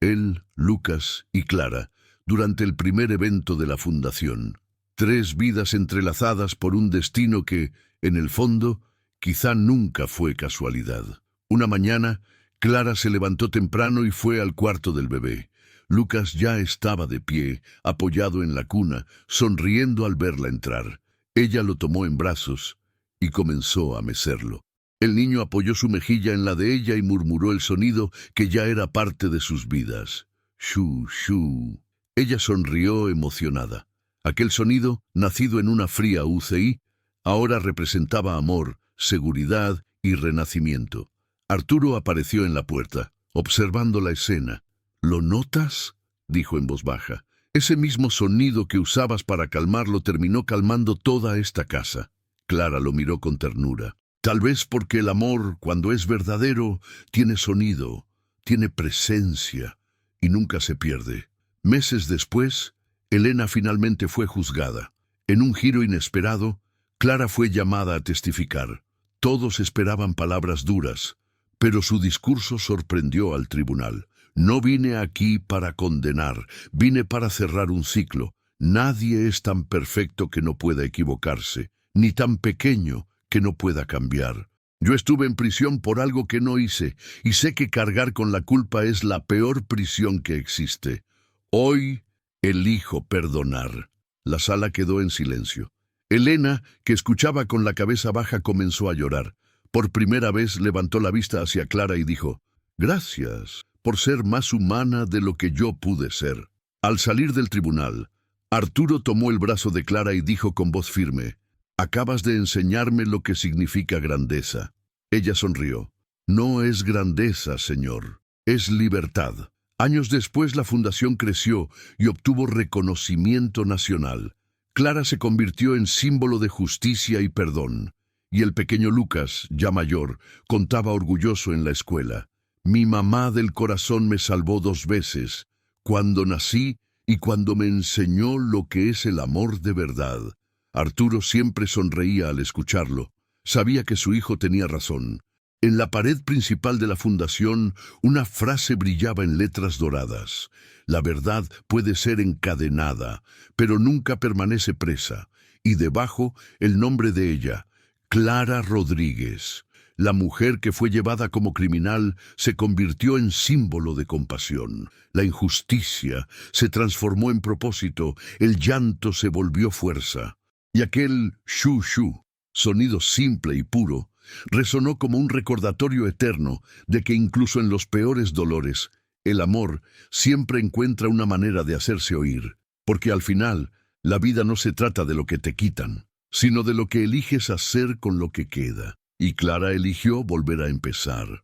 Él, Lucas y Clara, durante el primer evento de la fundación. 3 vidas entrelazadas por un destino que, en el fondo, quizá nunca fue casualidad. Una mañana, Clara se levantó temprano y fue al cuarto del bebé. Lucas ya estaba de pie, apoyado en la cuna, sonriendo al verla entrar. Ella lo tomó en brazos y comenzó a mecerlo. El niño apoyó su mejilla en la de ella y murmuró el sonido que ya era parte de sus vidas. Shu, shu. Ella sonrió emocionada. Aquel sonido, nacido en una fría UCI, ahora representaba amor, seguridad y renacimiento. Arturo apareció en la puerta, observando la escena. ¿Lo notas?, dijo en voz baja. Ese mismo sonido que usabas para calmarlo terminó calmando toda esta casa. Clara lo miró con ternura. Tal vez porque el amor, cuando es verdadero, tiene sonido, tiene presencia y nunca se pierde. Meses después, Elena finalmente fue juzgada. En un giro inesperado, Clara fue llamada a testificar. Todos esperaban palabras duras, pero su discurso sorprendió al tribunal. No vine aquí para condenar, vine para cerrar un ciclo. Nadie es tan perfecto que no pueda equivocarse, ni tan pequeño que no pueda cambiar. Yo estuve en prisión por algo que no hice, y sé que cargar con la culpa es la peor prisión que existe. Hoy elijo perdonar. La sala quedó en silencio. Elena, que escuchaba con la cabeza baja, comenzó a llorar. Por primera vez levantó la vista hacia Clara y dijo: «Gracias por ser más humana de lo que yo pude ser». Al salir del tribunal, Arturo tomó el brazo de Clara y dijo con voz firme: «Acabas de enseñarme lo que significa grandeza». Ella sonrió. «No es grandeza, señor, es libertad». Años después la fundación creció y obtuvo reconocimiento nacional. Clara se convirtió en símbolo de justicia y perdón. Y el pequeño Lucas, ya mayor, contaba orgulloso en la escuela: «Mi mamá del corazón me salvó 2 veces, cuando nací y cuando me enseñó lo que es el amor de verdad». Arturo siempre sonreía al escucharlo. Sabía que su hijo tenía razón. En la pared principal de la fundación, una frase brillaba en letras doradas: «La verdad puede ser encadenada, pero nunca permanece presa». Y debajo, el nombre de ella: Clara Rodríguez. La mujer que fue llevada como criminal se convirtió en símbolo de compasión. La injusticia se transformó en propósito, el llanto se volvió fuerza. Y aquel shu-shu, sonido simple y puro, resonó como un recordatorio eterno de que incluso en los peores dolores, el amor siempre encuentra una manera de hacerse oír. Porque al final, la vida no se trata de lo que te quitan, sino de lo que eliges hacer con lo que queda. Y Clara eligió volver a empezar.